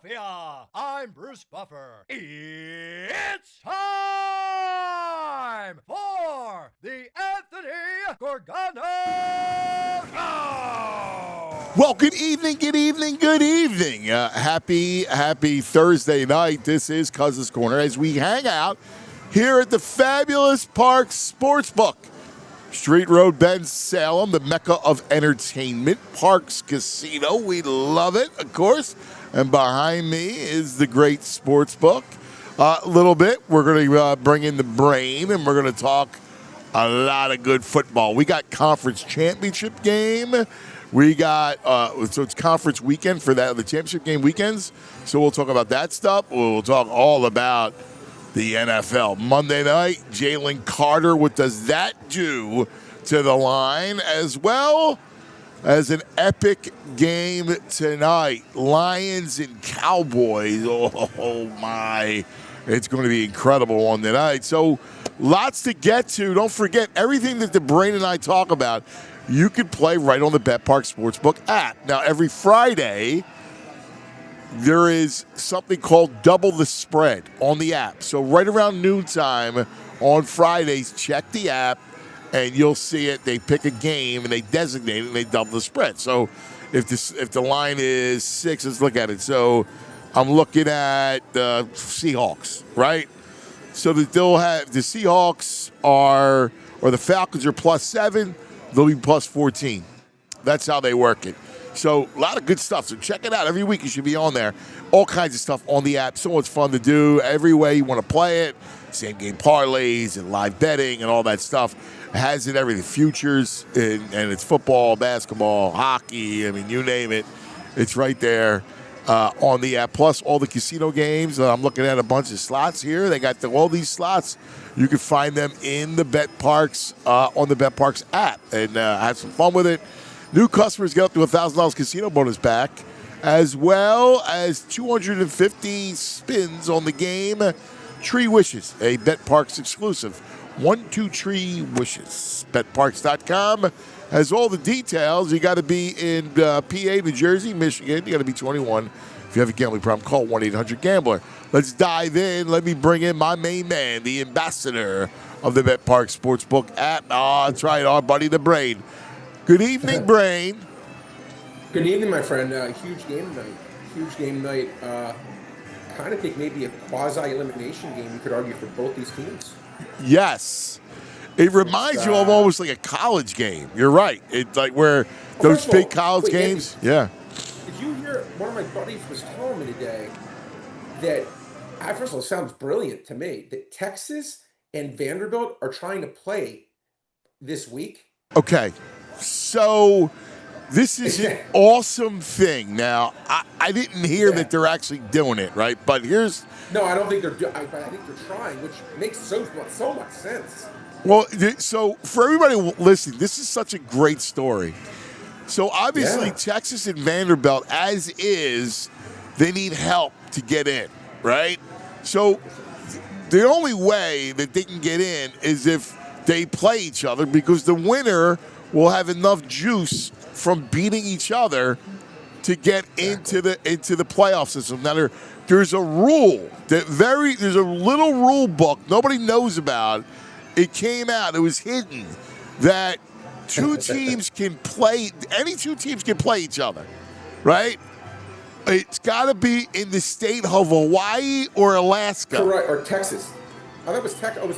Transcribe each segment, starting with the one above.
Philadelphia. I'm Bruce Buffer. It's time for the Anthony Gorgano Show. Well, good evening, good evening, good evening. Happy Thursday night. This is Cousins Corner as we hang out here at the fabulous Parx Sportsbook. Street Road, Bend, Salem, the mecca of entertainment, Parx Casino. We love it, of course. And behind me is the great sportsbook. A little bit, we're going to bring in the brain, and we're going to talk a lot of good football. We got conference championship game. We got, so it's conference weekend for that, the championship game weekends. So we'll talk about that stuff. We'll talk all about the NFL. Monday night, Jalen Carter, what does that do to the line? As well as an epic game tonight. Lions and Cowboys. Oh my. It's going to be incredible on the night. So lots to get to. Don't forget, everything that the brain and I talk about, you can play right on the Parx Sportsbook app. Now, every Friday, there is something called Double the Spread on the app. So right around noontime on Fridays, check the app, and you'll see it. They pick a game, and they designate it, and they double the spread. So if the line is 6, let's look at it. So I'm looking at the Seahawks, right? So that they'll have the Seahawks or the Falcons are +7, they'll be +14. That's how they work it. So a lot of good stuff. So check it out. Every week you should be on there. All kinds of stuff on the app. So much fun to do. Every way you want to play it. Same game parlays and live betting and all that stuff. It has it everything. Futures and it's football, basketball, hockey. I mean, you name it. It's right there on the app. Plus all the casino games. I'm looking at a bunch of slots here. They got all these slots. You can find them in the Parx on the Parx app and have some fun with it. New customers get up to $1,000 casino bonus back, as well as 250 spins on the game. Tree Wishes, a Parx exclusive. 1-2 Tree Wishes. BetParx.com has all the details. You got to be in PA, New Jersey, Michigan. You got to be 21. If you have a gambling problem, call 1-800-GAMBLER. Let's dive in. Let me bring in my main man, the ambassador of the Parx Sportsbook app. That's right, our buddy, the Brain. Good evening, Brain. Good evening, my friend. Huge game night. Huge game night. Kind of think maybe a quasi-elimination game, you could argue, for both these teams. Yes. It reminds you of almost like a college game. You're right. It's like where those big college games. Andy, yeah. Did you hear, one of my buddies was telling me today that, first of all, it sounds brilliant to me, that Texas and Vanderbilt are trying to play this week. Okay. So this is an awesome thing. Now, I didn't hear that they're actually doing it, right? But here's... No, I don't think they're doing it, but I think they're trying, which makes so much sense. Well, so for everybody listening, this is such a great story. So obviously Texas and Vanderbilt, as is, they need help to get in, right? So the only way that they can get in is if they play each other, because the winner will have enough juice from beating each other to get into the playoff system. Now there's a rule there's a little rule book nobody knows about. It came out, it was hidden, that any two teams can play each other, right? It's got to be in the state of Hawaii or Alaska. Correct, or Texas. I thought it was Texas. It was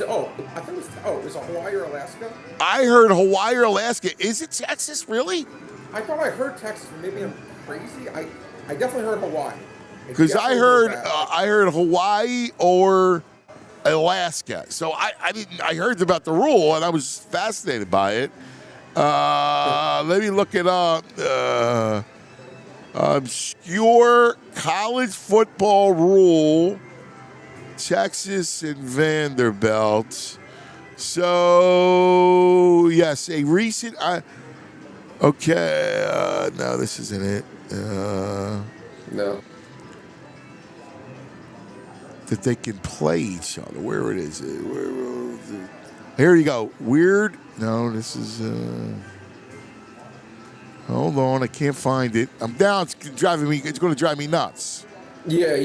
Hawaii or Alaska? I heard Hawaii or Alaska. Is it Texas, really? I thought I heard Texas. Maybe I'm crazy. I definitely heard Hawaii. Because I heard Hawaii or Alaska. So I heard about the rule, and I was fascinated by it. Let me look it up. Obscure college football rule, Texas and Vanderbilt. So, yes, a recent... no, this isn't it. No. That they can play each other. Where it is. Here you go. Weird. No, this is... Hold on, I can't find it. I'm down. It's going to drive me nuts. Yeah.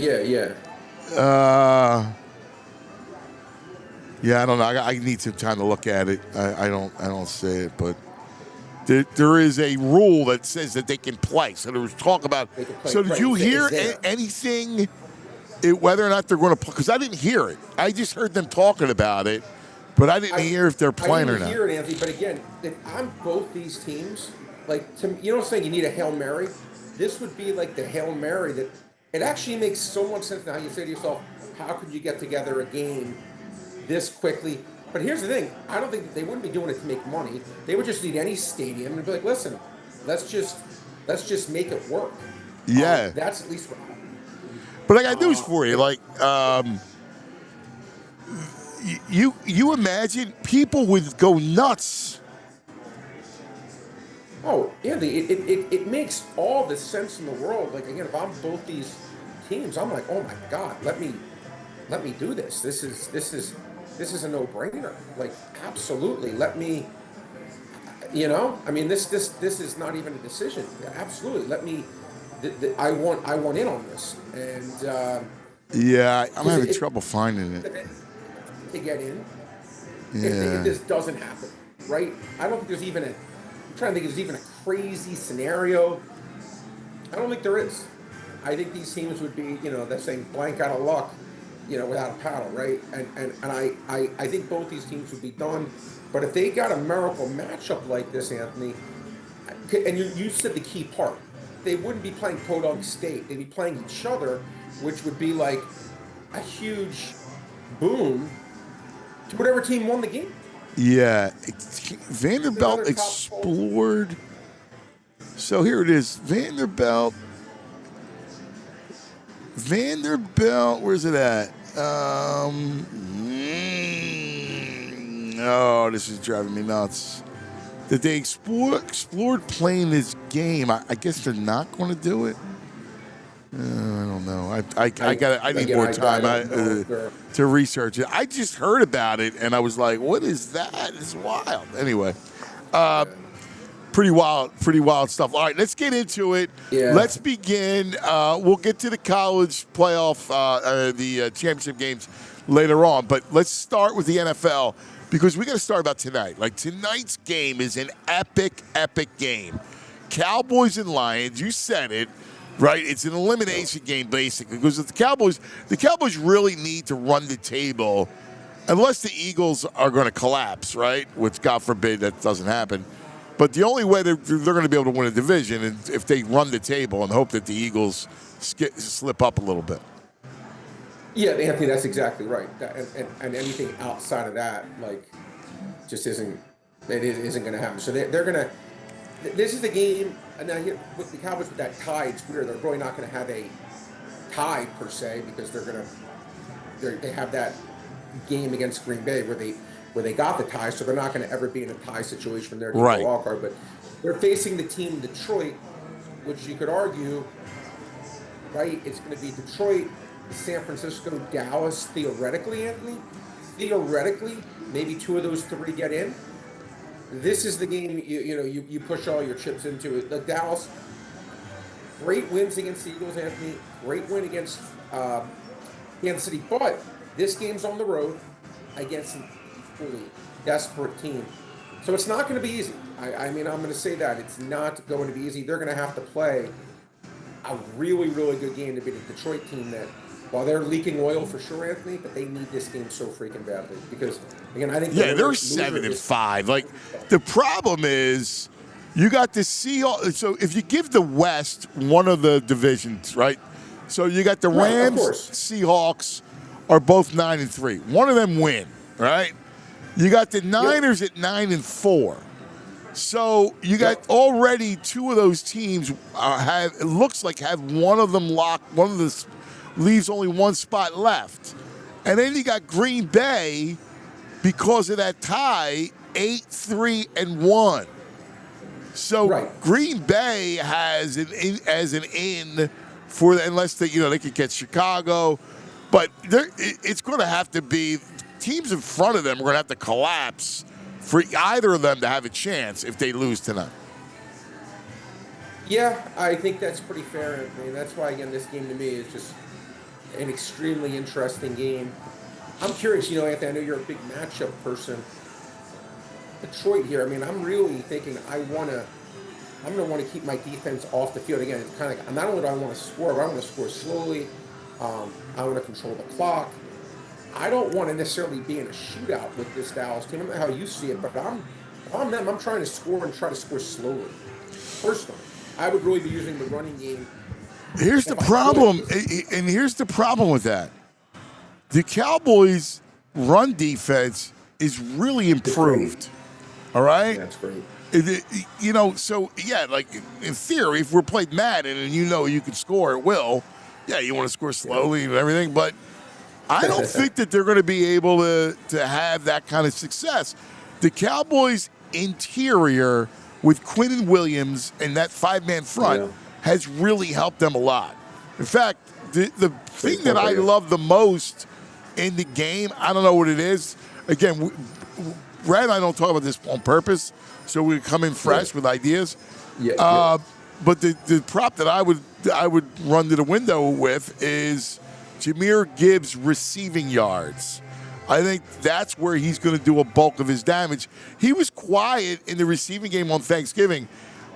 Yeah, I don't know. I need some time to look at it. I don't see it, but there is a rule that says that they can play. So there was talk about. They can play. So did Right, you it's hear there. anything? Whether or not they're going to play? Because I didn't hear it. I just heard them talking about it, but I didn't hear if they're playing or I didn't not. hear it, Anthony. But again, if I'm both these teams, like you know, what I'm saying you need a Hail Mary. This would be like the Hail Mary that it actually makes so much sense now. You say to yourself, how could you get together a game this quickly? But here's the thing: I don't think they wouldn't be doing it to make money. They would just need any stadium and be like, listen, let's just make it work. Yeah. That's at least what. But I got news for you. Like, you imagine people would go nuts. Oh, Andy, it makes all the sense in the world. Like again, if I'm both these teams, I'm like, oh my God, let me do this. This is a no-brainer. Like, absolutely, let me. You know, I mean, this is not even a decision. Absolutely, let me. I want in on this, and Yeah, I'm having trouble finding it. to get in. Yeah. If this doesn't happen, right? I don't think there's even I'm trying to think if there's even a crazy scenario. I don't think there is. I think these teams would be, you know, they're saying blank out of luck, you know, without a paddle, right? And I think both these teams would be done. But if they got a miracle matchup like this, Anthony, and you said the key part, they wouldn't be playing Podunk State. They'd be playing each other, which would be like a huge boom to whatever team won the game. Yeah, Vanderbilt explored. So here it is, Vanderbilt. Where's it at? Oh, this is driving me nuts. Did they explored playing this game? I guess they're not going to do it. I don't know. I need more time to research it. I just heard about it and I was like, "What is that? It's wild." Anyway, pretty wild stuff. All right, let's get into it. Yeah. Let's begin. We'll get to the college playoff, the championship games later on, but let's start with the NFL because we got to start about tonight. Like tonight's game is an epic game. Cowboys and Lions. You said it. Right, it's an elimination game basically because the Cowboys really need to run the table, unless the Eagles are going to collapse, right? Which God forbid that doesn't happen. But the only way they're going to be able to win a division is if they run the table and hope that the Eagles slip up a little bit. Yeah, Anthony, that's exactly right. And anything outside of that, like, just isn't going to happen. So they're going to. This is the game. And now here with the Cowboys with that tie, it's weird. They're really not going to have a tie per se because they have that game against Green Bay where they got the tie, so they're not going to ever be in a tie situation when they're in the wild card. But they're facing the team Detroit, which you could argue, right? It's going to be Detroit, San Francisco, Dallas. Theoretically, Anthony, maybe two of those three get in. This is the game you push all your chips into it. The Dallas, great wins against the Eagles, Anthony. Great win against Kansas City, but this game's on the road against an equally desperate team. So it's not going to be easy. I mean, I'm going to say that it's not going to be easy. They're going to have to play a really, really good game to beat a Detroit team that, while they're leaking oil for sure, Anthony, but they need this game so freaking badly because, again, I think they're 7-5. Like the problem is, you got the Seahawks. So if you give the West one of the divisions, right? So you got the Rams, Seahawks are both 9-3. One of them win, right? You got the Niners at 9-4. So you got already two of those teams have one of them locked. One of the leaves only one spot left. And then you got Green Bay, because of that tie, 8-3-1. So Green Bay has an in for unless they could get Chicago, but it's going to have to be teams in front of them are going to have to collapse for either of them to have a chance if they lose tonight. Yeah, I think that's pretty fair. I mean, that's why, again, this game to me is just an extremely interesting game. I'm curious, Anthony, I know you're a big matchup person. Detroit here, I mean, I'm really thinking I'm going to want to keep my defense off the field. Again, it's kind of like, not only do I want to score, but I want to score slowly. I want to control the clock. I don't want to necessarily be in a shootout with this Dallas team. I don't know how you see it, but I'm them. I'm trying to score and try to score slowly. Personally, I would really be using the running game. Here's the problem, and here's the problem with that. The Cowboys' run defense is really improved. All right? That's great. So, yeah, like in theory, if we're played Madden and you can score at will, yeah, you want to score slowly and everything, but I don't think that they're going to be able to have that kind of success. The Cowboys' interior with Quinnen Williams and that five-man front has really helped them a lot. In fact, the thing that I love the most in the game, I don't know what it is. Again, Brad and I don't talk about this on purpose, so we come in fresh with ideas. But the prop that I would run to the window with is Jahmyr Gibbs receiving yards. I think that's where he's going to do a bulk of his damage. He was quiet in the receiving game on Thanksgiving.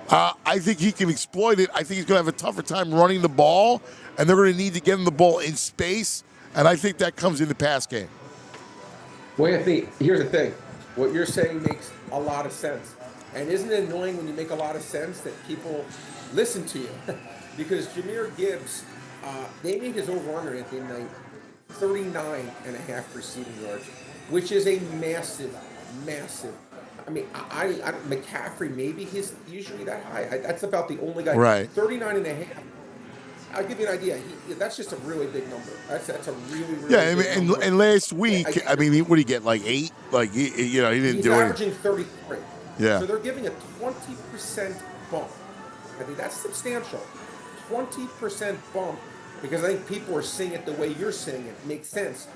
I think he can exploit it. I think he's going to have a tougher time running the ball, and they're going to need to get him the ball in space, and I think that comes in the pass game. Well, Anthony, here's the thing. What you're saying makes a lot of sense. And isn't it annoying when you make a lot of sense that people listen to you? Because Jahmyr Gibbs, they made his over-under at the night 39.5 receiving yards, which is a massive. I mean, McCaffrey, maybe he's usually that high. That's about the only guy. Right. 39.5. I'll give you an idea. That's just a really big number. That's a really big number. And last week, what did he get, like 8? Like, he didn't do anything. He's averaging 33. Yeah. So they're giving a 20% bump. I think that's substantial. 20% bump, because I think people are seeing it the way you're seeing it. It makes sense.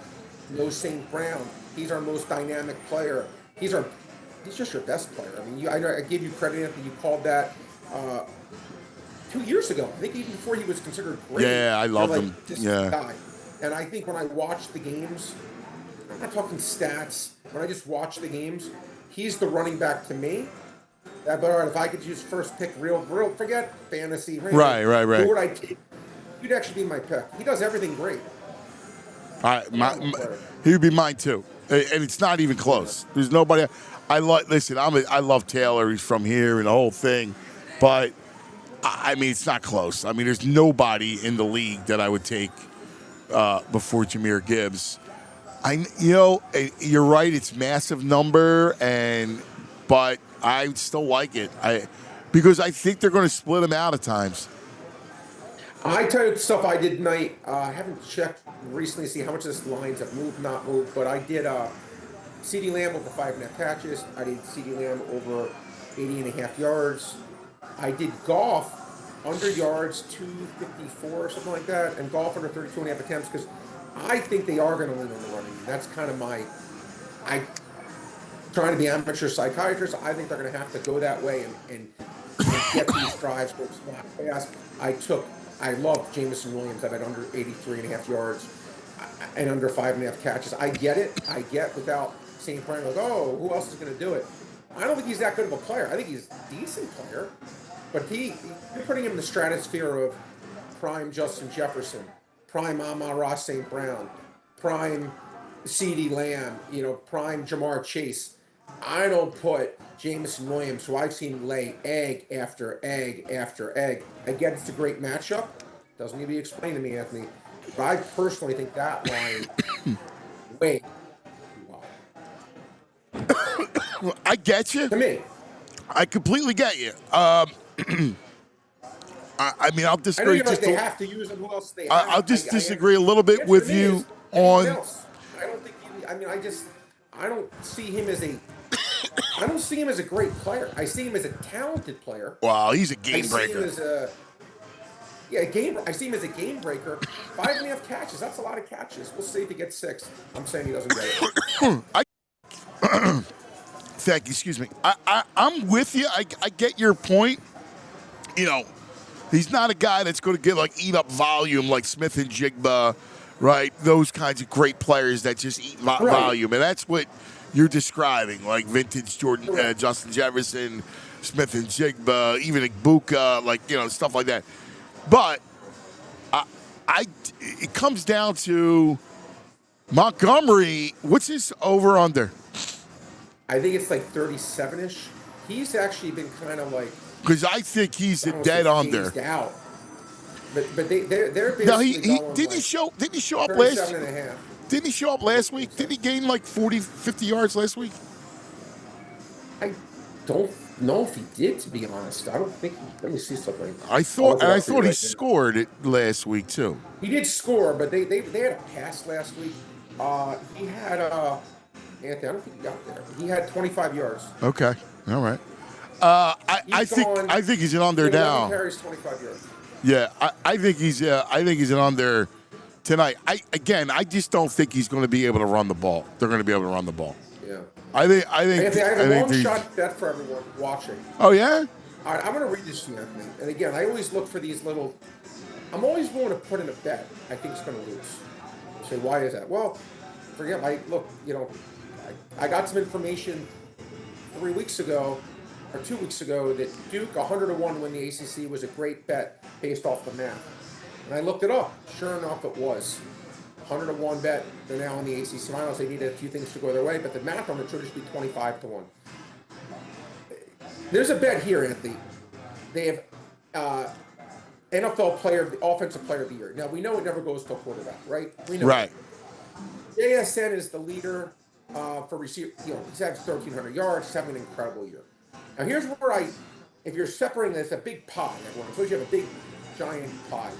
No St. Brown. He's our most dynamic player. He's just your best player. I mean, I give you credit, Anthony. You called that 2 years ago. I think even before he was considered great. Yeah, I love him. Yeah. Guy. And I think when I watch the games, I'm not talking stats. When I just watch the games, he's the running back to me. But all right, if I could just first pick real, forget fantasy. Right. Who would I take? You'd actually be my pick. He does everything great. He would be mine too, and it's not even close. There's nobody. I love Taylor. He's from here and the whole thing, but I mean, it's not close. I mean, there's nobody in the league that I would take before Jahmyr Gibbs. You're right. It's massive number, but I still like it. Because I think they're going to split him out at times. I tell you the stuff I did tonight. I haven't checked recently to see how much of this lines have moved, not moved, but I did CeeDee Lamb over 5.5 catches. I did CeeDee Lamb over 80.5 yards. I did Goff under yards, 254 or something like that, and Goff under 32.5 attempts, because I think they are going to win on the running. That's kind of trying to be amateur psychiatrist. I think they're going to have to go that way and get these drives go fast. I love Jameson Williams at under 83.5 yards and under 5.5 catches. I get it. I get without St. Brown, like, oh, who else is going to do it? I don't think he's that good of a player. I think he's a decent player, but you're putting him in the stratosphere of prime Justin Jefferson, prime Amon-Ra St. Brown, prime CeeDee Lamb, prime Jamar Chase. I don't put Jameson Williams, who I've seen lay egg after egg after egg. Again, it's a great matchup. Doesn't need to be explained to me, Anthony. But I personally think that line way wow. I get you. To me. I completely get you. I mean, I'll disagree. I know they have to use them. Who else they have? I'll just disagree a little bit with you on. I don't think. I don't see him as a. I don't see him as a great player. I see him as a talented player. Well, he's a game breaker. I see him as a game breaker. 5.5 catches. That's a lot of catches. We'll see if he gets 6. I'm saying he doesn't get it. Thank you. Excuse me. I'm with you. I get your point. He's not a guy that's going to eat up volume like Smith and Jigba right? Those kinds of great players that just eat volume, and that's what you're describing, like vintage Jordan, Justin Jefferson, Smith and Jigba, even Igbuka, like stuff like that. But it comes down to Montgomery. What's his over under? I think it's like 37-ish. He's actually been kind of like, because I think he's a dead under. Out. But they're basically no, he going didn't like he show up 37 and a half. Didn't he show up last week? Didn't he gain like 40, 50 yards last week? I don't know if he did, to be honest. I don't think. Let me see something. I thought he scored it last week too. He did score, but they had a pass last week. He had Anthony. I don't think he got there. He had 25 yards. Okay, all right. I think he's an under now. Carries 25 yards. Yeah, I think he's an under tonight. I just don't think he's going to be able to run the ball. They're going to be able to run the ball. Yeah. I think. Anthony, I have a long shot bet for everyone watching. Oh yeah. All right, I'm going to read this to you, Anthony. And again, I always look for these little. I'm always willing to put in a bet. I think it's going to lose. So why is that? Well, forget. I got some information 3 weeks ago or 2 weeks ago that Duke 100-1 to win the ACC was a great bet based off the math. And I looked it up. Sure enough, it was 100-1 bet. They're now in the ACC finals. They needed a few things to go their way, but the math on it should just be 25-1. There's a bet here, Anthony. They have NFL offensive player of the year. Now we know it never goes to a quarterback, right? We know. Right. JSN is the leader for receiver. He's had 1,300 yards. He's having an incredible year. Now here's where if you're separating this, a big pie, everyone. Suppose you have a big, giant pie.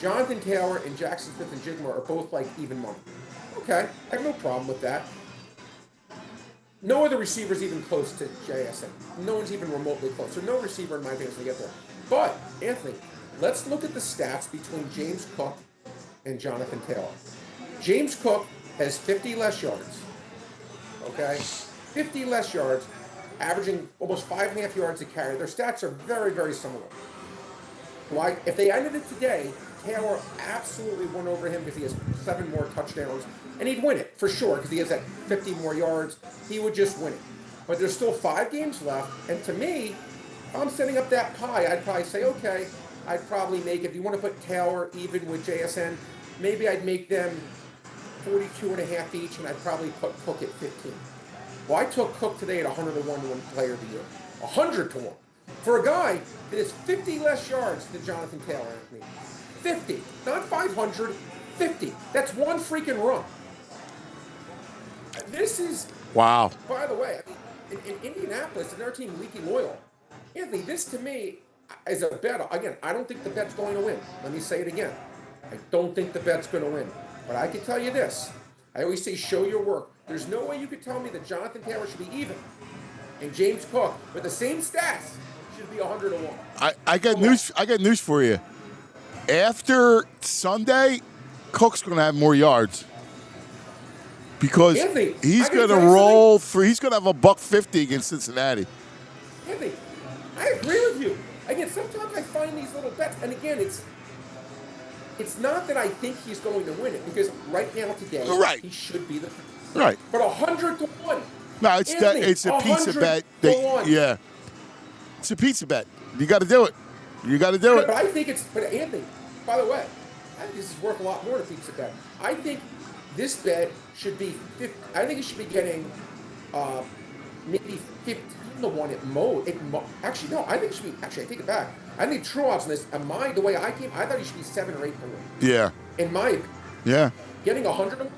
Jonathan Taylor and Jackson Smith and Jigma are both like even money. Okay, I have no problem with that. No other receivers even close to JSN. No one's even remotely close. So no receiver in my opinion is going to get there. But Anthony, let's look at the stats between James Cook and Jonathan Taylor. James Cook has 50 less yards. Okay, 50 less yards, averaging almost 5.5 yards a carry. Their stats are very, very similar. Why? If they ended it today, Taylor absolutely won over him because he has 7 more touchdowns, and he'd win it for sure because he has that 50 more yards. He would just win it. But there's still 5 games left, and to me, if I'm setting up that pie, I'd probably say, okay, I'd probably make, if you want to put Taylor even with JSN, maybe I'd make them 42.5 each, and I'd probably put Cook at 15. Well, I took Cook today at 100-1 to win player of the year. 100-1. For a guy that has 50 less yards than Jonathan Taylor, Anthony. 50. Not 500, 50. That's one freaking run. This is... Wow. By the way, in Indianapolis, and their team leaking oil. Anthony, this to me is a bet. Again, I don't think the bet's going to win. Let me say it again. I don't think the bet's going to win. But I can tell you this. I always say show your work. There's no way you could tell me that Jonathan Taylor should be even. And James Cook, with the same stats, should be 100-1. I got news. I got news for you. After Sunday, Cook's going to have more yards because Anthony, he's going to roll through. He's going to have a $150 against Cincinnati. Anthony, I agree with you. Again, sometimes I find these little bets, and again, it's not that I think he's going to win it because right now today, he should be the right. But 100-1. No, it's a pizza bet. Yeah, it's a pizza bet. You got to do it. You got to do it. But I think but Anthony, by the way, I think this is worth a lot more than a pizza bet. I think this bet should be 50. I think it should be getting maybe 15-1 at most. Actually, no. I think it should be. Actually, I take it back. I think true odds on this. The way I came, I thought it should be 7 or 8-1. Yeah. In my getting 100-1.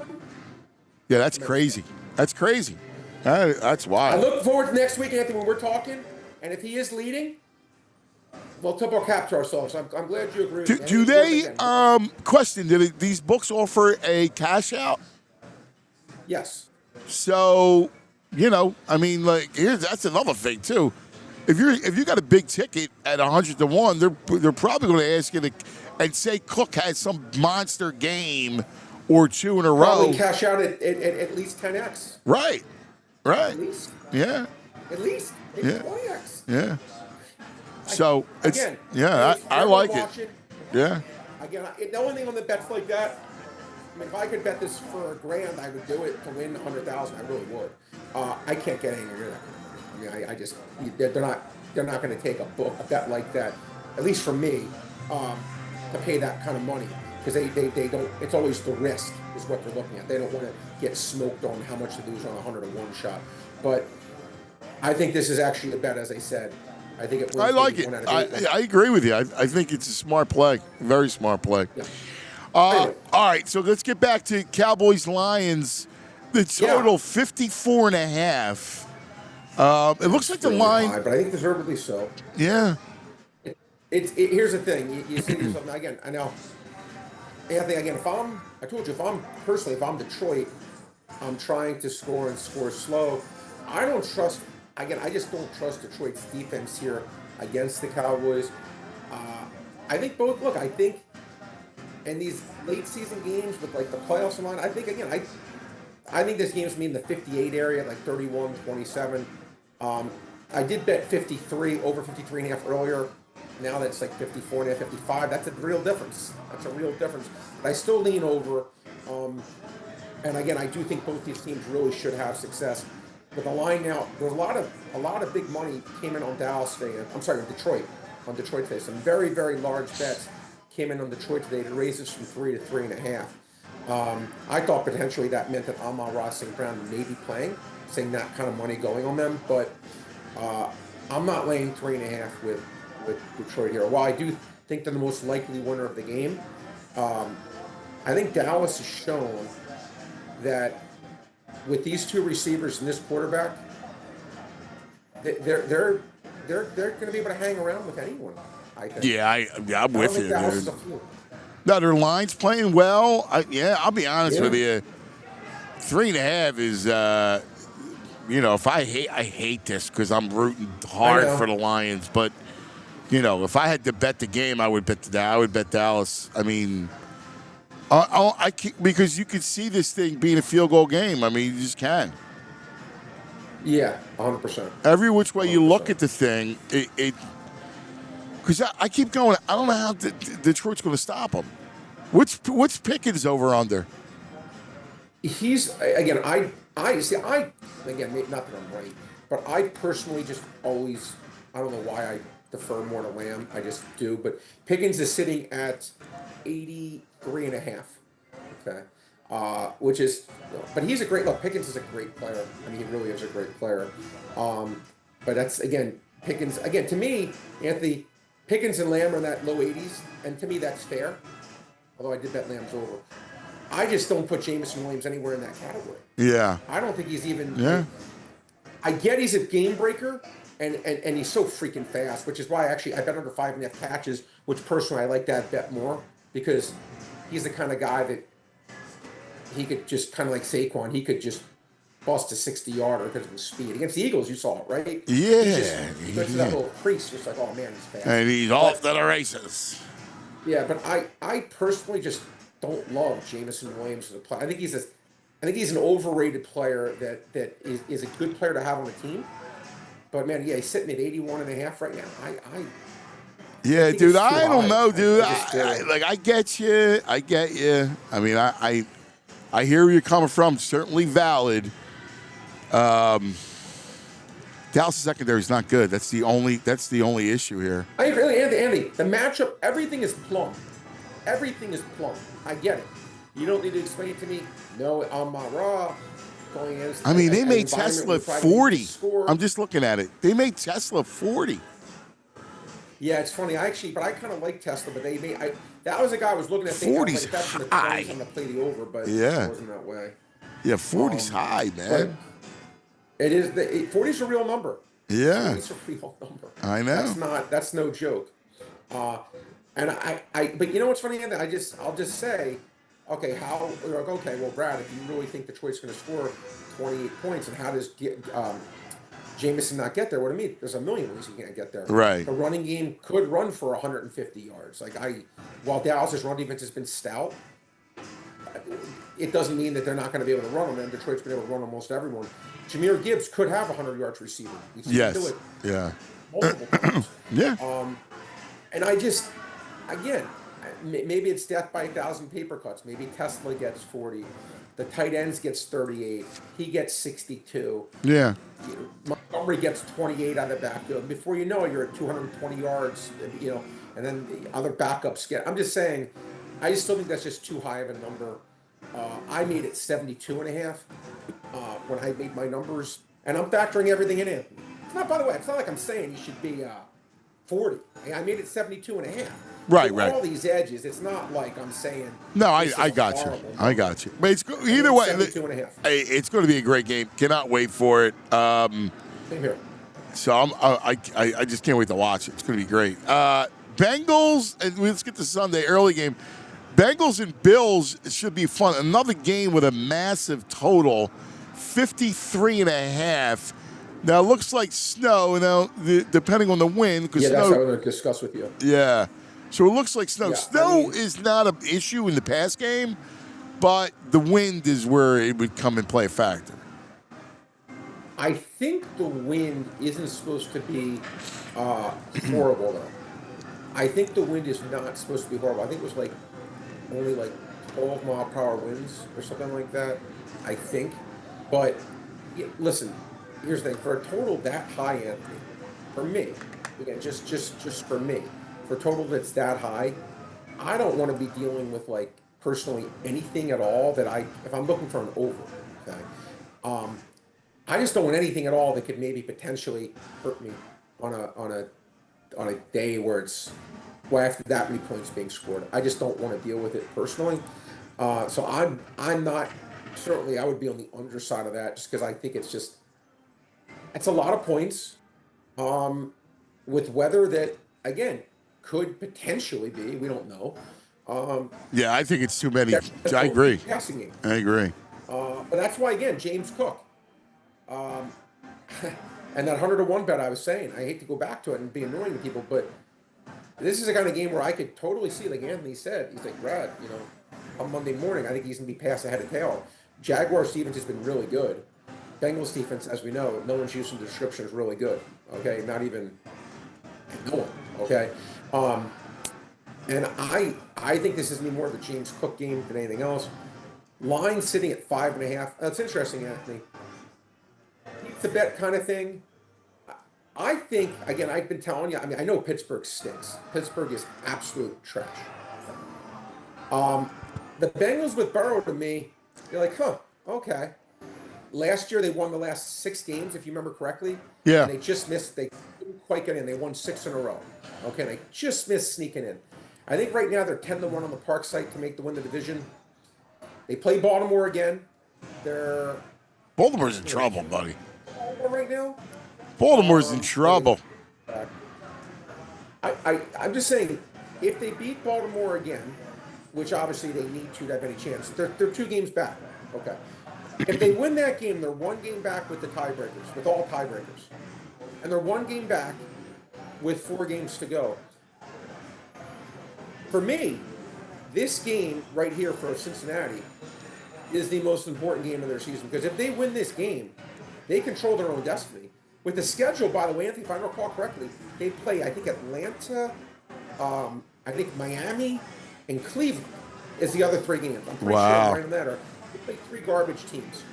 Yeah, that's crazy. That's crazy. That's wild. I look forward to next week, Anthony, when we're talking, and if he is leading, we'll tip our cap to ourselves. I'm glad you agree with me. Do they, question, do these books offer a cash out? Yes. So, that's another thing, too. If you got a big ticket at 100-1, they're probably going to ask you to, and say Cook has some monster game or 2 in a row. Probably cash out at least 10x. Right. At least. Yeah. At least. Maybe 20x. Yeah. So I like it. Yeah. Again, the only thing on the bets like that, I mean, if I could bet this for $1,000, I would do it to win 100,000. I really would. I can't get anywhere near that kind of money. I mean, I just they're not going to take a bet like that, at least for me, to pay that kind of money, because they don't. It's always the risk is what they're looking at. They don't want to get smoked on how much they lose on a 100-to-1 shot. But I think this is actually a bet, as I said. I think it. I like it. I agree with you. I think it's a smart play, very smart play. Yeah. All right, so let's get back to Cowboys Lions. The total 54.5. It looks like the line, high, but I think deservedly so. Yeah. Here's the thing. You say to yourself, now again, I know. Anthony, again, if I'm Detroit, I'm trying to score and score slow. I just don't trust Detroit's defense here against the Cowboys. I think I think in these late season games with like the playoffs in line, I think this game's me in the 58 area, like 31-27. I did bet 53 over 53.5 earlier. Now that's like 54.5, 55. That's a real difference. But I still lean over. And again, I do think both these teams really should have success. But the line now, there's a lot of big money came in on Detroit today. Some very, very large bets came in on Detroit today to raise this from 3 to 3.5. I thought potentially that meant that Amon-Ra St. Brown may be playing, seeing that kind of money going on them. But I'm not laying 3.5 with Detroit here. While I do think they're the most likely winner of the game, I think Dallas has shown that with these two receivers and this quarterback, they're going to be able to hang around with anyone, I think. Yeah, I'm with you, dude. No, their line's playing well. I'll be honest with you. 3.5 is, if I hate this because I'm rooting hard for the Lions. But, if I had to bet the game, I would bet Dallas. I mean, because you could see this thing being a field goal game. I mean, you just can. Yeah, 100%. Every which way 100%. You look at the thing, because I keep going, I don't know how Detroit's going to stop them. What's Pickens over under? He's again. I again, not that I'm right, but I personally just always, I don't know why I defer more to Lamb. I just do. But Pickens is sitting at 83.5. Okay. But he's a great. Look, Pickens is a great player. I mean, he really is a great player. But that's again, Pickens. Again, to me, Anthony, Pickens and Lamb are in that low 80s, and to me, that's fair. Although I did bet Lamb's over. I just don't put Jameson Williams anywhere in that category. Yeah. I don't think he's even. Yeah. I get he's a game breaker, and he's so freaking fast, which is why I bet under 5.5 catches, which personally I like that bet more, because he's the kind of guy that he could just kind of like Saquon, he could just bust a 60-yarder because of his speed. Against the Eagles, you saw it, right? Yeah. He goes to that little crease, just like, oh man, he's fast. And he's off to the races. Yeah, but I personally just don't love Jameson Williams as a player. I think he's an overrated player that is a good player to have on the team. But man, he's sitting at 81.5 right now. Yeah, dude, I don't know, dude. I get you. I mean, I hear where you're coming from. Certainly valid. Dallas' secondary is not good. That's the only issue here. I agree, Andy. The matchup, everything is plumb. I get it. You don't need to explain it to me. No, Amon-Ra going against. I mean, they made Tesla 40. I'm just looking at it. They made Tesla 40. Yeah, it's funny. I kind of like Tesla, but that was a guy I was looking at. 40's high. I'm going to play the over, but yeah. It wasn't that way. Yeah, 40's high, man. It is. 40's a real number. Yeah. 40's a real number. I know. That's no joke. But you know what's funny? I'll just say, okay, well, Brad, if you really think Detroit's going to score 28 points, and how does Jameson not get there? What do you mean? There's a million ways he can't get there. Right. The running game could run for 150 yards. While Dallas's run defense has been stout, it doesn't mean that they're not going to be able to run them. And Detroit's been able to run almost everyone. Jahmyr Gibbs could have a 100 yards receiving. Yes. Do it yeah. multiple times. Yeah. And again, maybe it's death by 1,000 paper cuts. Maybe Tesla gets 40. The tight ends gets 38. He gets 62. Yeah. Montgomery gets 28 on the backfield. Before you know it, you're at 220 yards, and then the other backups get. I'm just saying, I just still think that's just too high of a number. I made it 72.5 when I made my numbers, and I'm factoring everything in. It's not, by the way, it's not like I'm saying he should be 40. I made it 72.5. Right, With right. all these edges, it's not like I'm saying. No, I got you. I got you. But either way, 72.5. it's going to be a great game. Cannot wait for it. Same here. So I just can't wait to watch it. It's going to be great. Bengals, and let's get to Sunday early game. Bengals and Bills should be fun. Another game with a massive total, 53.5. Now it looks like snow. Now depending on the wind, because that's snow. what I'm going to discuss with you. Yeah. So it looks like snow. Yeah, Snow is not an issue in the pass game, but the wind is where it would come and play a factor. I think the wind isn't supposed to be horrible, though. I think the wind is not supposed to be horrible. I think it was only 12-mile-per-hour winds or something like that, I think. But listen, here's the thing. For a total that high, Anthony, for me, again, just for me, for a total that's that high, I don't want to be dealing with personally anything at all if I'm looking for an over. Okay, I just don't want anything at all that could maybe potentially hurt me on a day where after that many points being scored. I just don't want to deal with it personally. So I'm not, certainly I would be on the underside of that just because I think it's a lot of points with weather that, again, could potentially be, we don't know. Yeah, I think it's too many. I agree. Passing game. I agree. But that's why, again, James Cook. And that 100-to-1 bet I was saying, I hate to go back to it and be annoying to people, but this is the kind of game where I could totally see, like Anthony said, he's like, Brad, on Monday morning, I think he's going to be passed ahead of tail. Jaguars defense has been really good. Bengals defense, as we know, no one's using the description, is really good. Okay, not even no one. Okay, and I think this is going to be more of a James Cook game than anything else. Line sitting at 5.5. That's interesting, Anthony. It's a bet kind of thing. I think, again, I've been telling you, I know Pittsburgh stinks. Pittsburgh is absolute trash. The Bengals with Burrow, to me, you're like, okay. Last year, they won the last 6 games, if you remember correctly. Yeah. And they just missed. They didn't quite get in. They won 6 in a row. Okay, they just missed sneaking in. I think right now they're 10-1 on the Parx site to make the win the division. They play Baltimore again. Baltimore's in trouble, buddy. Baltimore right now? Baltimore's in trouble. I'm just saying, if they beat Baltimore again, which obviously they need to have any chance, they're 2 games back. Okay. If they win that game, they're 1 game back with the tiebreakers, with all tiebreakers. And they're 1 game back with 4 games to go. For me, this game right here for Cincinnati is the most important game of their season, because if they win this game, they control their own destiny. With the schedule, by the way, Anthony, if I recall correctly, they play, I think, Atlanta, I think Miami, and Cleveland is the other 3 games. I'm pretty sure I'm right on that. They play 3 garbage teams.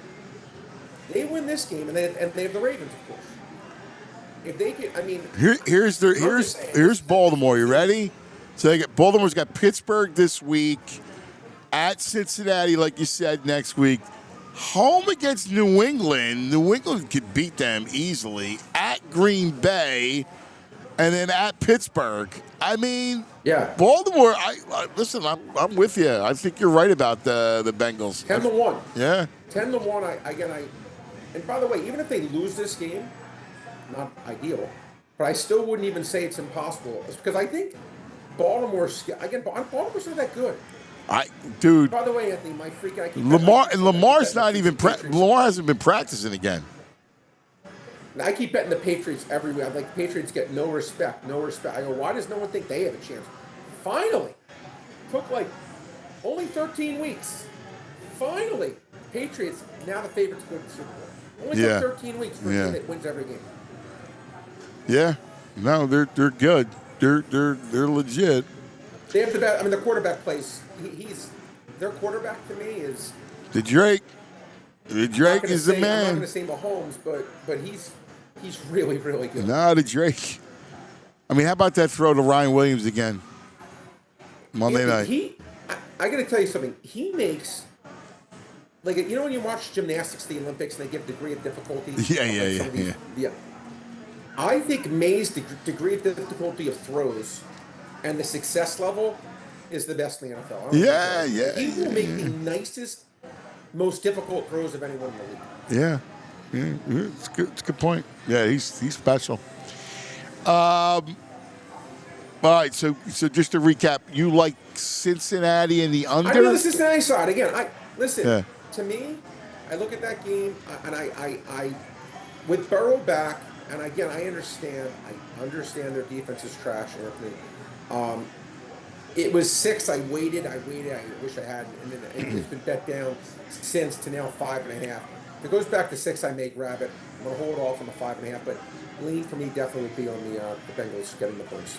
They win this game, and they have the Ravens, of course. If they get, here's Baltimore. You ready? So Baltimore's got Pittsburgh this week, at Cincinnati, like you said, next week. Home against New England. New England could beat them easily. At Green Bay, and then at Pittsburgh. Yeah. Baltimore. Listen. I'm with you. I think you're right about the Bengals. 10-1. Yeah. 10-1. And by the way, even if they lose this game, not ideal, but I still wouldn't even say it's impossible. It's because I think Baltimore's not that good. Dude. By the way, Anthony, my freak out. Lamar's not even. Lamar hasn't been practicing again. I keep betting the Patriots every week. I'm like, Patriots get no respect. I go, why does no one think they have a chance? Finally, took only 13 weeks. Finally, Patriots now the favorites to go to the Super Bowl. Only took 13 weeks for a team that wins every game. Yeah, no, they're good. They're legit. They have the best. I mean, the quarterback plays. He's their quarterback to me is The Drake. The Drake is the I'm not going man. to say Mahomes, but he's really really good. Nah, the Drake. I mean, how about that throw to Ryan Williams again? Monday night. I got to tell you something. He makes like when you watch gymnastics, the Olympics, and they give degree of difficulty. Yeah. I think May's degree of difficulty of throws and the success level is the best in the NFL. He will make the nicest, most difficult throws of anyone in the league. Yeah. It's good. It's a good point. Yeah, he's special. All right, so just to recap, you like Cincinnati and the under? I know the Cincinnati side again. To me, I look at that game and I with Burrow back, and again I understand their defense is trash, Anthony. It was 6. I waited. I wish I hadn't, and then it's been bet down since to now 5.5. If it goes back to 6, I may grab it. I'm gonna hold off on the 5.5, but lean for me definitely would be on the Bengals getting the points.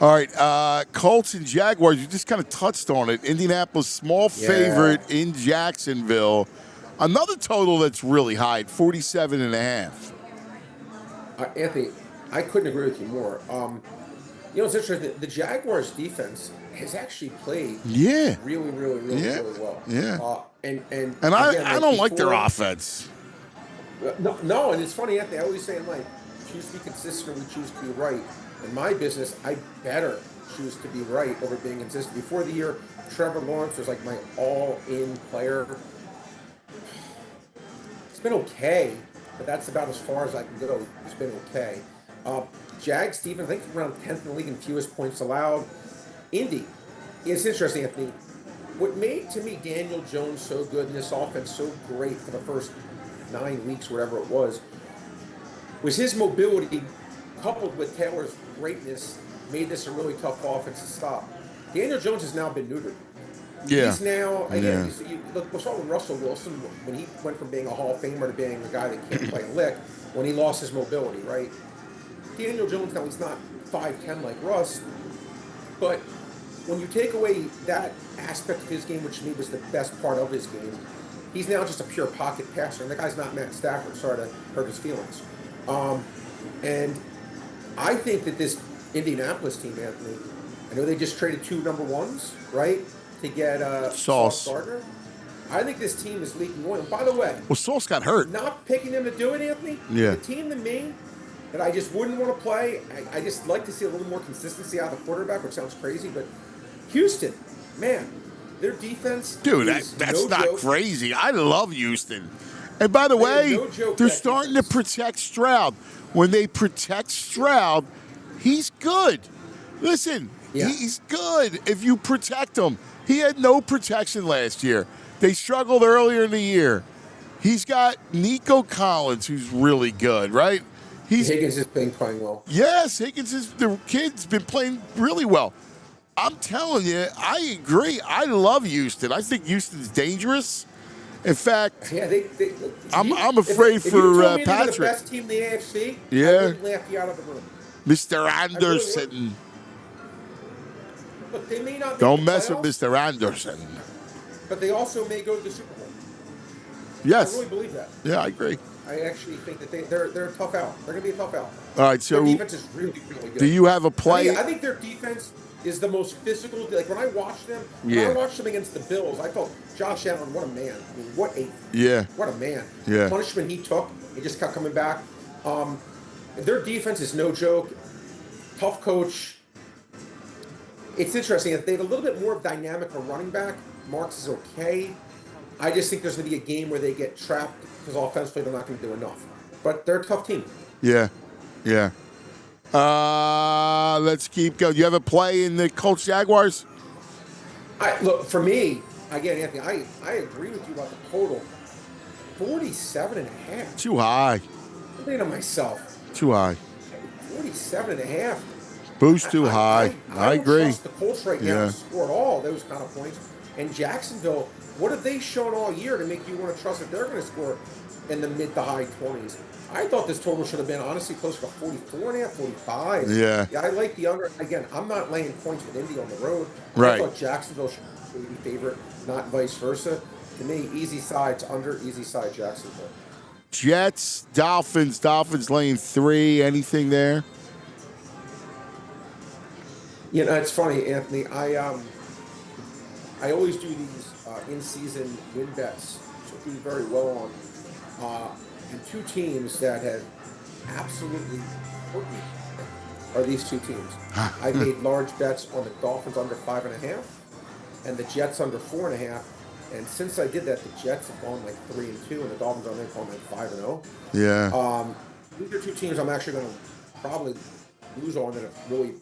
All right, Colts and Jaguars, you just kind of touched on it. Indianapolis, small favorite in Jacksonville. Another total that's really high at 47.5. Anthony, I couldn't agree with you more. It's interesting. The Jaguars' defense has actually played really, really, really, really well. Yeah. And again, I don't like their offense. No, and it's funny, Anthony. I always say, choose to be consistent or we choose to be right. In my business, I better choose to be right over being consistent. Before the year, Trevor Lawrence was like my all-in player. It's been okay, but that's about as far as I can go. It's been okay. Jags defense, I think around 10th in the league in fewest points allowed. Indy, it's interesting, Anthony. What made, to me, Daniel Jones so good and this offense so great for the first 9 weeks, whatever it was his mobility coupled with Taylor's greatness made this a really tough offense to stop. Daniel Jones has now been neutered. Yeah. He's now, again, look, we saw with Russell Wilson when he went from being a Hall of Famer to being a guy that can't play a lick when he lost his mobility, right? Daniel Jones, now he's not 5'10" like Russ, but when you take away that aspect of his game, which to me was the best part of his game, he's now just a pure pocket passer. And the guy's not Matt Stafford. Sorry to hurt his feelings. And I think that this Indianapolis team, Anthony, I know they just traded 2 number 1s, right, to get Sauce Gardner. I think this team is leaking oil. And by the way, Sauce got hurt. Not picking them to do it, Anthony. Yeah. The team to me that I just wouldn't want to play. I just like to see a little more consistency out of the quarterback, which sounds crazy, but Houston, man, their defense. Dude, that's not joke. Crazy. I love Houston. And by the way, they're starting to protect Stroud. When they protect Stroud, he's good. Listen, he's good if you protect him. He had no protection last year. They struggled earlier in the year. He's got Nico Collins, who's really good, right? Higgins has been playing well. Yes, the kid's been playing really well. I'm telling you, I agree. I love Houston. I think Houston's dangerous. In fact, I'm afraid for Patrick. Patrick. The best team in the AFC. Yeah, I would laugh you out of the room. Mr. Anderson. Really look, they may not. Don't mess with Mr. Anderson. But they also may go to the Super Bowl. Yes, I really believe that. Yeah, I agree. I actually think that they're a tough out. They're going to be a tough out. All right, so their defense is really, really good. Do you have a play? I think their defense is the most physical. Like when I watched them, when I watched them against the Bills, I felt Josh Allen, what a man. I mean, what a man. Yeah. The punishment he took, he just kept coming back. Their defense is no joke. Tough coach. It's interesting. If they have a little bit more of dynamic of a running back, Marks is okay. I just think there's going to be a game where they get trapped because offensively they're not going to do enough. But they're a tough team. Yeah. Let's keep going. Do you have a play in the Colts Jaguars? Look, for me, again, Anthony, I agree with you about the total. 47.5. Too high. I'm thinking to myself. Too high. 47.5. Boost too high. I agree. Trust the Colts right now to score all those kind of points. And Jacksonville, What have they shown all year to make you want to trust that they're going to score in the mid to high 20s? I thought this total should have been honestly closer to 44 and a half, 45. Yeah. I like the under. Again, I'm not laying points with Indy on the road. Right. I thought Jacksonville should be the favorite, not vice versa. To me, easy sides under, easy side Jacksonville. Jets, Dolphins. Dolphins laying 3. Anything there? You know, it's funny, Anthony. I always do these in-season win bets, which I do very well on. And two teams that have absolutely hurt me are these two teams. I made large bets on the Dolphins under 5.5 and the Jets under 4.5. And since I did that, the Jets have gone like 3-2, and the Dolphins are gone like 5-0. Yeah. These are two teams I'm actually going to probably lose on that have really.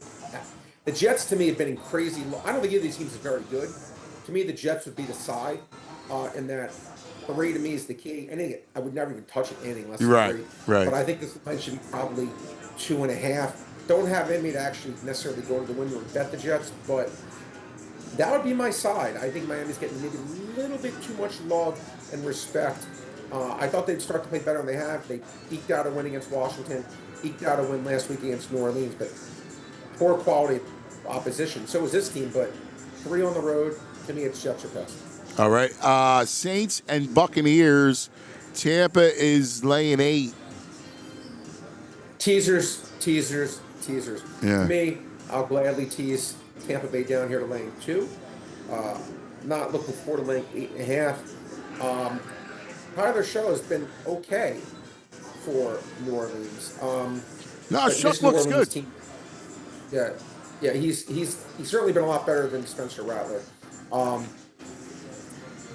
The Jets to me have been in crazy. I don't think either of these teams is very good. To me, the Jets would be the side, in that 3 to me is the key. I would never even touch it anything less than 3. Right. But I think this line should be probably 2.5. Don't have any to actually necessarily go to the window and bet the Jets, but that would be my side. I think Miami's getting maybe a little bit too much love and respect. I thought they'd start to play better than they have. They eked out a win against Washington, eked out a win last week against New Orleans, but poor quality opposition. So is this team, but 3 on the road. To me, it's Jets or best. All right. Saints and Buccaneers. Tampa is laying 8. Teasers. Yeah. To me, I'll gladly tease Tampa Bay down here to laying 2. Not looking forward to laying 8.5. Tyler Show has been okay for New Orleans. Shuck looks good. Team, yeah, he's certainly been a lot better than Spencer Rattler.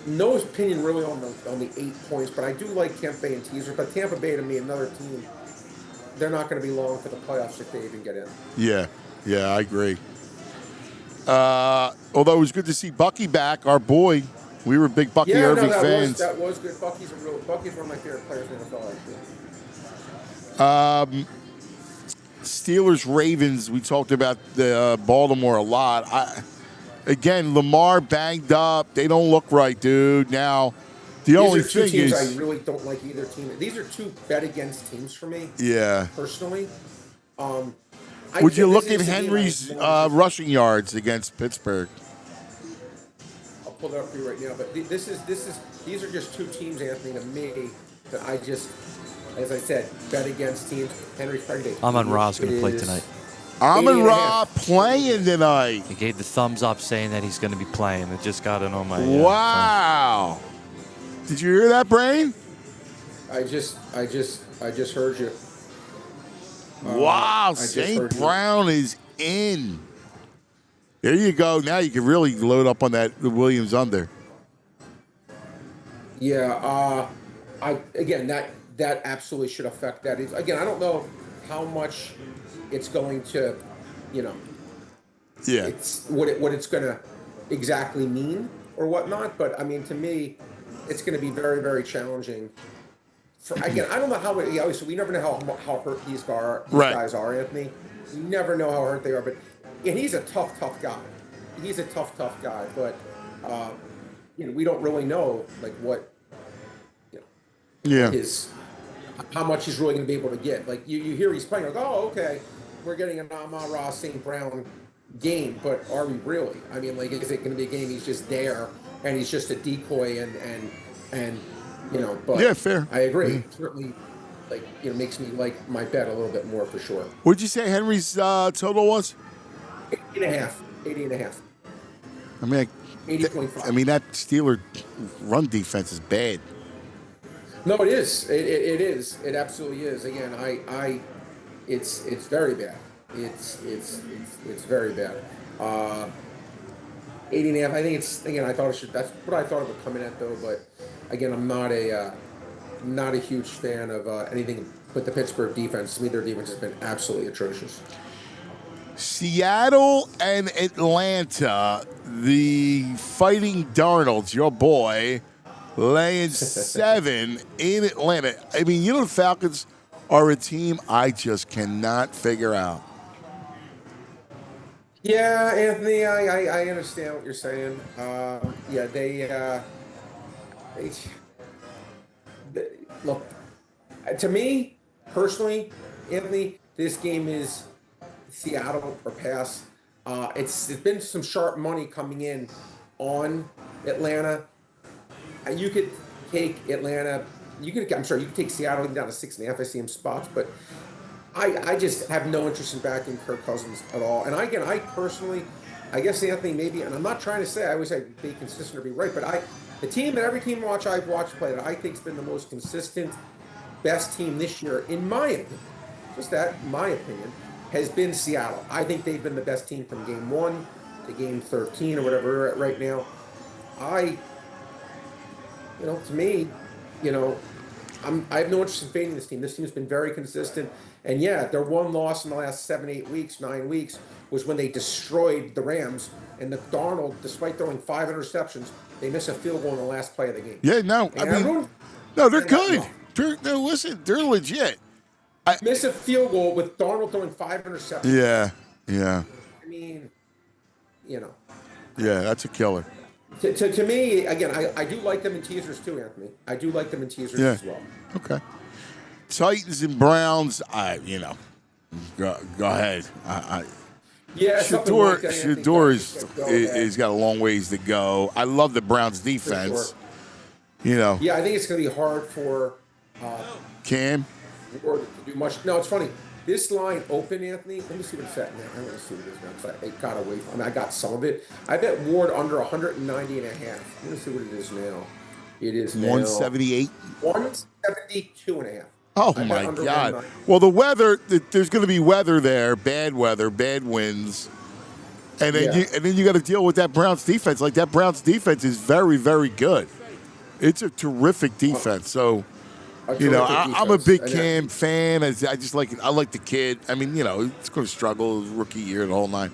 No opinion really on the 8 points, but I do like Tampa Bay and teaser. But Tampa Bay to me, another team, they're not going to be long for the playoffs if they even get in. Yeah, I agree. Although it was good to see Bucky back, our boy. We were big Bucky Irving fans. That was good. Bucky's one of my favorite players in the NFL, actually. Steelers, Ravens. We talked about the Baltimore a lot. Again, Lamar banged up. They don't look right, dude. Now, the only thing is, I really don't like either team. These are 2 bet against teams for me. Yeah. Personally, would you look at Henry's rushing yards against Pittsburgh? I'll pull that up for you right now. But these are just 2 teams, Anthony, to me that I just, as I said, bet against teams. Henry's probably. Amon-Ra's going to play tonight. Amon-Ra playing tonight. He gave the thumbs up saying that he's going to be playing. It just got it on my. Wow. Did you hear that, Brain? I just heard you. Wow, St. Brown is in. There you go. Now you can really load up on the Williams under. Yeah. That absolutely should affect that. Again, I don't know how much it's going to, Yeah. It's what it's going to exactly mean or whatnot. But I mean, to me, it's going to be very, very challenging. Again, I don't know how. So we never know how hurt these guys are, Anthony. We never know how hurt they are. But and he's a tough guy. He's a tough guy. But we don't really know like what. His how much he's really going to be able to get. Like you hear he's playing, like, oh, okay, we're getting an Amon-Ra St. Brown game, but are we really? I mean, like, is it going to be a game he's just there and he's just a decoy and but yeah, fair. I agree. Certainly, makes me like my bet a little bit more for sure. What'd you say Henry's total was? 80.5. I mean, 80.5. I mean, that Steeler run defense is bad. No, it is. It is. It absolutely is. Again, it's very bad. It's very bad. 80.5. I think it's. Again, I thought it should. That's what I thought it would come in at, though. But again, I'm not a huge fan of anything with the Pittsburgh defense. To me, their defense has been absolutely atrocious. Seattle and Atlanta, the Fighting Darnolds, your boy, laying 7 in Atlanta. I mean, the Falcons are a team I just cannot figure out. Yeah, Anthony, I understand what you're saying. Look, to me personally, Anthony, this game is Seattle or pass. There's been some sharp money coming in on Atlanta. You could take Atlanta. You could take Seattle even down to 6.5. I see them spots, but I just have no interest in backing Kirk Cousins at all. And I personally, I guess Anthony maybe, and I'm not trying to say I always say be consistent or be right, but the team that every team I've watched play that I think has been the most consistent, best team this year, in my opinion, just that, my opinion, has been Seattle. I think they've been the best team from game 1 to game 13 or whatever we're at right now. To me, I have no interest in fading this team. This team has been very consistent. And yeah, their one loss in the last 7, 8 weeks, 9 weeks was when they destroyed the Rams. And the Darnold, despite throwing 5 interceptions, they missed a field goal in the last play of the game. Yeah, no, they're good. They're legit. Miss a field goal with Darnold throwing 5 interceptions. Yeah. I mean, Yeah, that's a killer. To me, again, I do like them in teasers too, Anthony. I do like them in teasers as well. Okay. Titans and Browns, go ahead. Shador has got a long ways to go. I love the Browns defense. Sure. Yeah, I think it's going to be hard for Cam Ward to do much. No, it's funny. This line open, Anthony. Let me see what it's at now. I'm going to see what it is now because I got away. I got some of it. I bet Ward under 190.5. Let me see what it is now. It is now 178. 172.5. Oh my God! Well, the weather. There's going to be weather there. Bad weather, bad winds, and then you got to deal with that Browns defense. Like that Browns defense is very, very good. It's a terrific defense. So. I'm a big Cam fan. I just like it. I like the kid. I mean, it's going to struggle. Rookie year, the whole 9.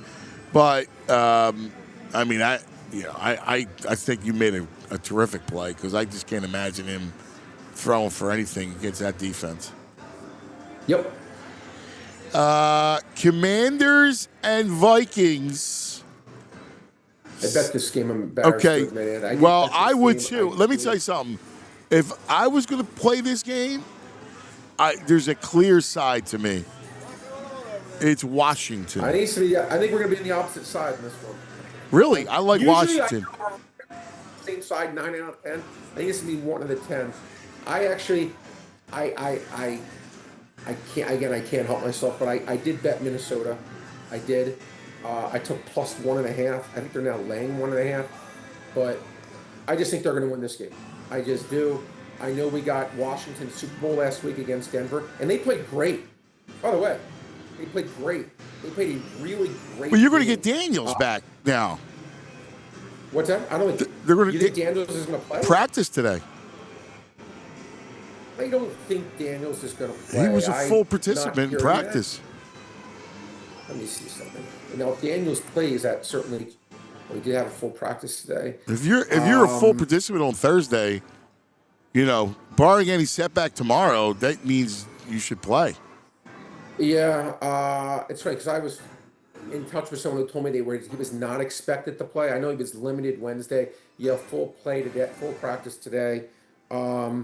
But I think you made a terrific play because I just can't imagine him throwing for anything against that defense. Yep. Commanders and Vikings. I bet this game I'm embarrassed to admit it. I would too. Let me tell you something. If I was going to play this game, there's a clear side to me. It's Washington. I think we're going to be on the opposite side in this one. Really? I like Washington. Same side, 9 out of 10. I think it's going to be one of the 10. I can't help myself, but I did bet Minnesota. I did. I took plus 1.5. I think they're now laying 1.5. But I just think they're going to win this game. I just do. I know we got Washington Super Bowl last week against Denver, and they played great. By the way, they played great. They played a really great. Well, you're going to get Daniels back now. What's that? I don't think they're going to. You think Daniels is going to play? Practice today. I don't think Daniels is going to play. He was a full participant in practice. Let me see something. Now, if Daniels plays, that certainly. We did have a full practice today. If you're a full participant on Thursday, barring any setback tomorrow, that means you should play. Yeah, it's funny because I was in touch with someone who told me he was not expected to play. I know he was limited Wednesday. Yeah, full practice today. Yeah,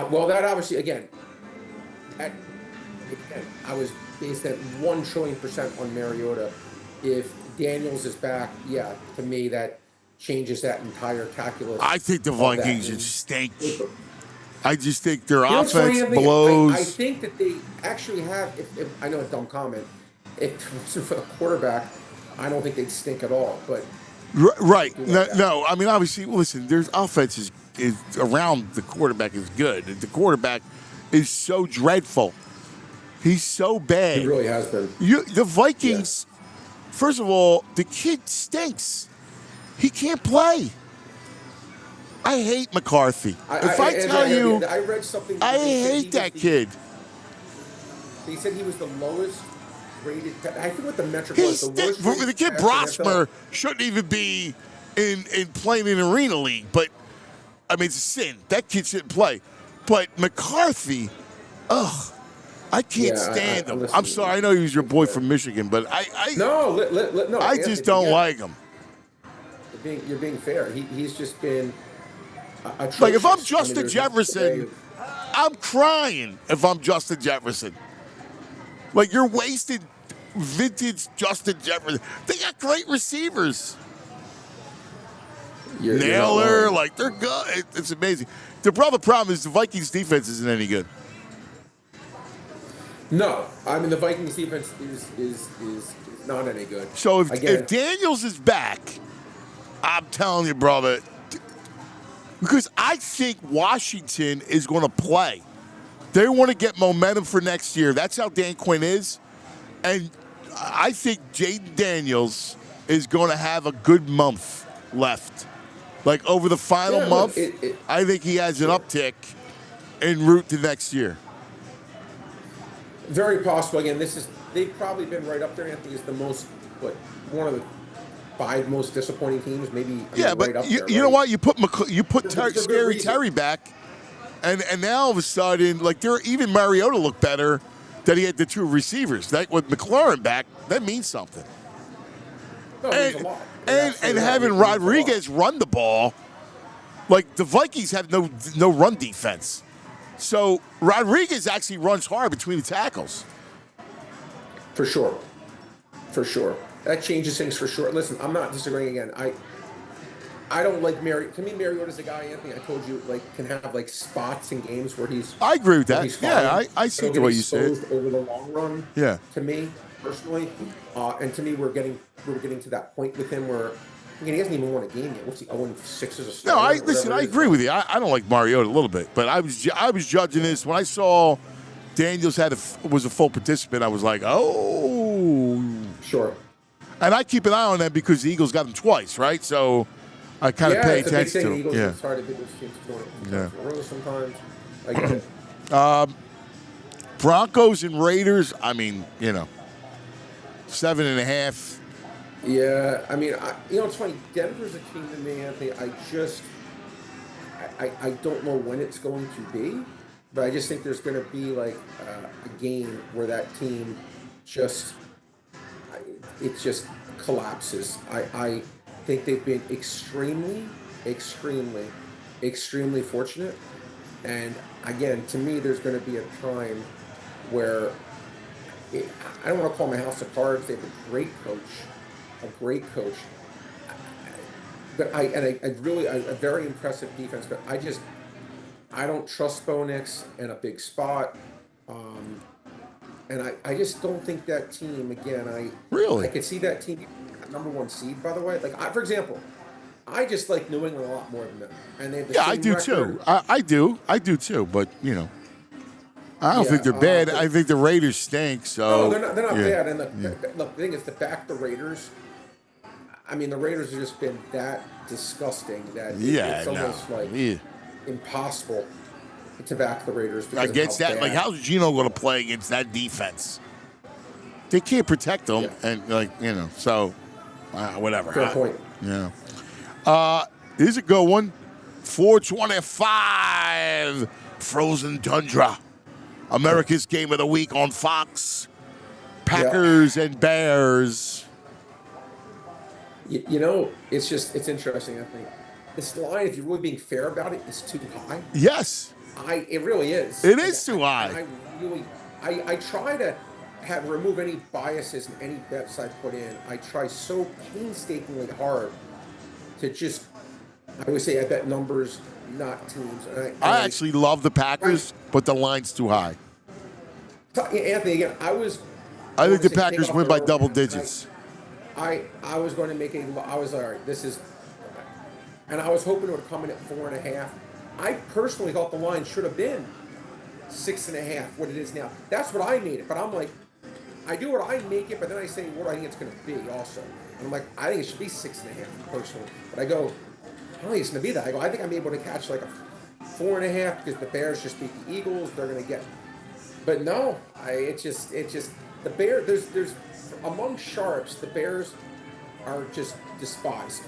well, that obviously again, I was based at 1 trillion% on Mariota. If Daniels is back, to me that changes that entire calculus. I think the Vikings just stink. I just think their offense blows. I think that they actually have, if I know a dumb comment, if it wasn't for the quarterback, I don't think they'd stink at all. But right. No, I mean, obviously, listen, their offense is around the quarterback is good. The quarterback is so dreadful. He's so bad. He really has been. The Vikings... Yeah. First of all, the kid stinks. He can't play. I hate McCarthy. I read something. I hate that kid. They said he was the lowest rated. I think what the metric was. The kid Broxmer shouldn't even be in playing in Arena League. But I mean, it's a sin. That kid shouldn't play. But McCarthy, I can't stand him. I'm sorry. I know he was your boy from Michigan, but I just don't like him. you're being fair. He's just been atrocious. Like if I'm I Justin mean, Jefferson, I'm crying if I'm Justin Jefferson. Like you're wasting vintage Justin Jefferson. They got great receivers. Naylor, like they're good. It's amazing. The problem is the Vikings defense isn't any good. No, I mean the Vikings defense is not any good. So if Daniels is back, I'm telling you, brother, because I think Washington is going to play. They want to get momentum for next year. That's how Dan Quinn is. And I think Jaden Daniels is going to have a good month left. Like over the final month, I think he has an uptick en route to next year. Very possible. Again, they've probably been right up there. Anthony is the most, one of the 5 most disappointing teams, maybe. Yeah, but right up there, you know what? You put Scary Terry back, and now all of a sudden, like even Mariota looked better that he had the 2 receivers. That with McLaurin back, that means something. No, it means a lot. And having Rodriguez run the ball, like the Vikings have no run defense. So Rodriguez actually runs hard between the tackles. For sure. That changes things for sure. Listen, I'm not disagreeing again. I don't like Mariota. To me, Mariota's a guy, Anthony, I told you, like can have like spots in games where he's. I agree with that. Yeah, I see the way you say it. Over the long run. Yeah. To me, personally, and to me, we're getting to that point with him where. He hasn't even won a game yet. What's he 0-6 as a starter? No, I agree with you. I don't like Mariota a little bit, but I was judging this when I saw Daniels was a full participant. I was like, oh, sure. And I keep an eye on them because the Eagles got them twice, right? So I kind of pay attention to them. Eagles, yeah, it's hard to beat those teams sometimes. I get it. Broncos and Raiders. I mean, 7.5. Yeah, I mean, it's funny. Denver's a team to me, Anthony. I don't know when it's going to be, but I just think there's going to be like a game where that team it just collapses. I think they've been extremely fortunate, and again, to me, there's going to be a time where I don't want to call them a house of cards. They have a great coach, but a very impressive defense. But I don't trust Bo Nix in a big spot, and I just don't think that team. Again, I could see that team number 1 seed. By the way, like for example, I just like New England a lot more than them, and they have the same I do record. too. I do too. But I don't think they're bad. I think the Raiders stink. So no, they're not bad. And look, the thing is, to back the Raiders. I mean, the Raiders have just been that disgusting that it's almost impossible to back the Raiders. Against that, like, how's Geno going to play against that defense? They can't protect them, and so whatever. Fair point. Here's a good one. 425 Frozen Tundra. America's Game of the Week on Fox. Packers and Bears. It's interesting, I think. This line, if you're really being fair about it, is too high. Yes. It really is. It is too high. I try to remove any biases in any bets I put in. I try so painstakingly hard to just, I would say I bet numbers, not teams. I actually love the Packers, but the line's too high. Anthony, again, I think the Packers win by double digits. I was going to make I was all right. And I was hoping it would come in at 4.5. I personally thought the line should have been 6.5. What it is now. That's what I made it. But I'm like, I do what I make it, but then I say what I think it's going to be also. And I'm like, I think it should be 6.5 personally. But I go, I don't think it's going to be that. I go, I think I'm able to catch like a 4.5 because the Bears just beat the Eagles. They're going to get. But no, it's just the Bears. There's among sharps, the Bears are just despised.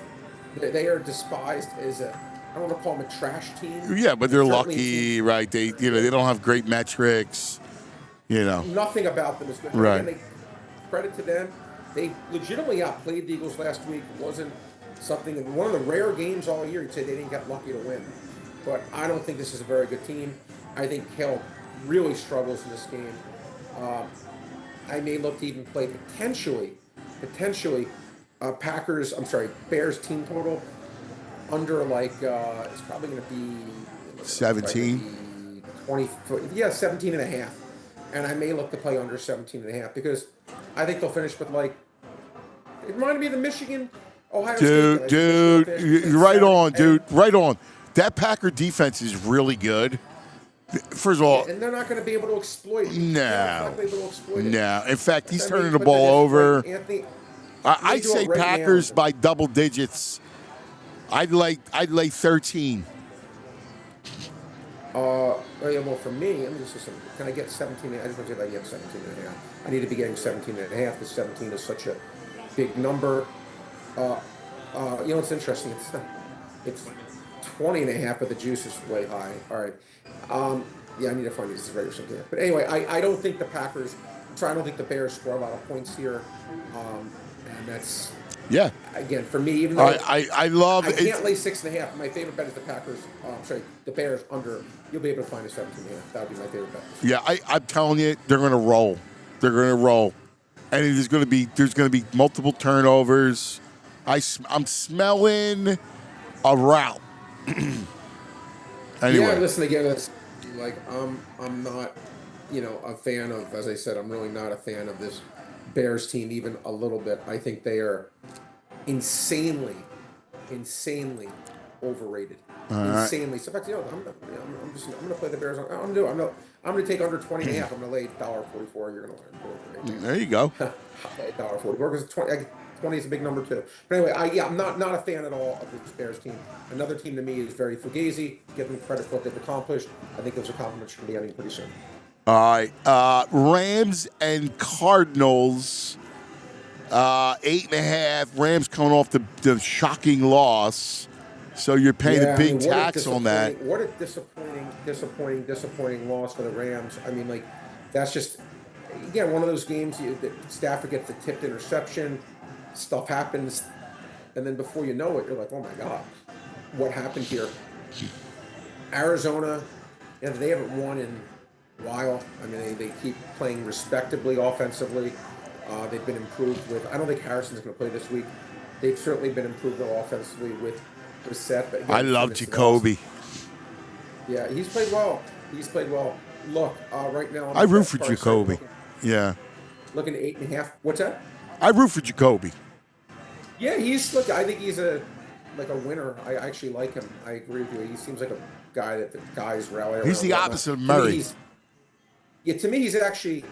They are despised as I don't want to call them a trash team. Yeah, but they're lucky, right? They they don't have great metrics. Nothing about them is good. Right. And credit to them. They legitimately outplayed the Eagles last week. It wasn't something in one of the rare games all year. You'd say they didn't get lucky to win, but I don't think this is a very good team. I think Hill really struggles in this game. I may look to even play potentially Bears team total under like it's probably going to be 17, 20, 17 and a half. And I may look to play under 17 and a half because I think they'll finish with like, it reminded me of the Michigan Ohio State. Dude, you're right on, dude. Right on. That Packer defense is really good. First of all, and they're not going to be able to exploit it. No. No. In fact, he's turning the ball over. Anthony, I'd say right Packers now. by double digits. I'd lay 13. Well, for me, I'm just listening. Can I get 17? I just want to see if I get 17 and a half. I need to be getting 17 and a half because 17 is such a big number. It's interesting. It's 20 and a half, but the juice is way high. All right. I need to find these regular something. But anyway, I don't think the Packers. I don't think the Bears score a lot of points here. And that's. Yeah. Again, for me, even though I love. I can't lay 6.5. My favorite bet is the Packers. The Bears under. You'll be able to find a 17.5. That would be my favorite bet. Yeah, I'm telling you, they're going to roll. They're going to roll, and there's going to be multiple turnovers. I'm smelling a rout. Anyway. Yeah, listen again. It's like I'm not, a fan of. As I said, I'm really not a fan of this Bears team even a little bit. I think they are insanely overrated. Insanely. So, in fact, I'm going to play the Bears. I'm going to take under 20 and a half. I'm going to lay $1.44. You're going to learn. There you go. $1.44 because 20 is a big number too. But anyway, I'm not a fan at all of this Bears team. Another team to me is very Fugazi. Give them credit for what they've accomplished. I think those accomplishments should be ending pretty soon. All right, Rams and Cardinals, 8.5. Rams coming off the shocking loss, so you're paying a big tax on that. What a disappointing loss for the Rams. I mean, like that's just again one of those games that Stafford gets the tipped interception, stuff happens, and then before you know it, you're like, oh my god, what happened here? Arizona, they haven't won in while. I mean, they keep playing respectably offensively. They've been improved with. I don't think Harrison's going to play this week. They've certainly been improved offensively with Brissett. But again, I love Jacoby. Yeah, he's played well. Look, right now I root for Jacoby. Looking at 8.5. What's that? I root for Jacoby. Yeah, I think he's a winner. I actually like him. I agree with you. He seems like a guy that the guys rally around. He's the opposite of Murray. To me, he's actually.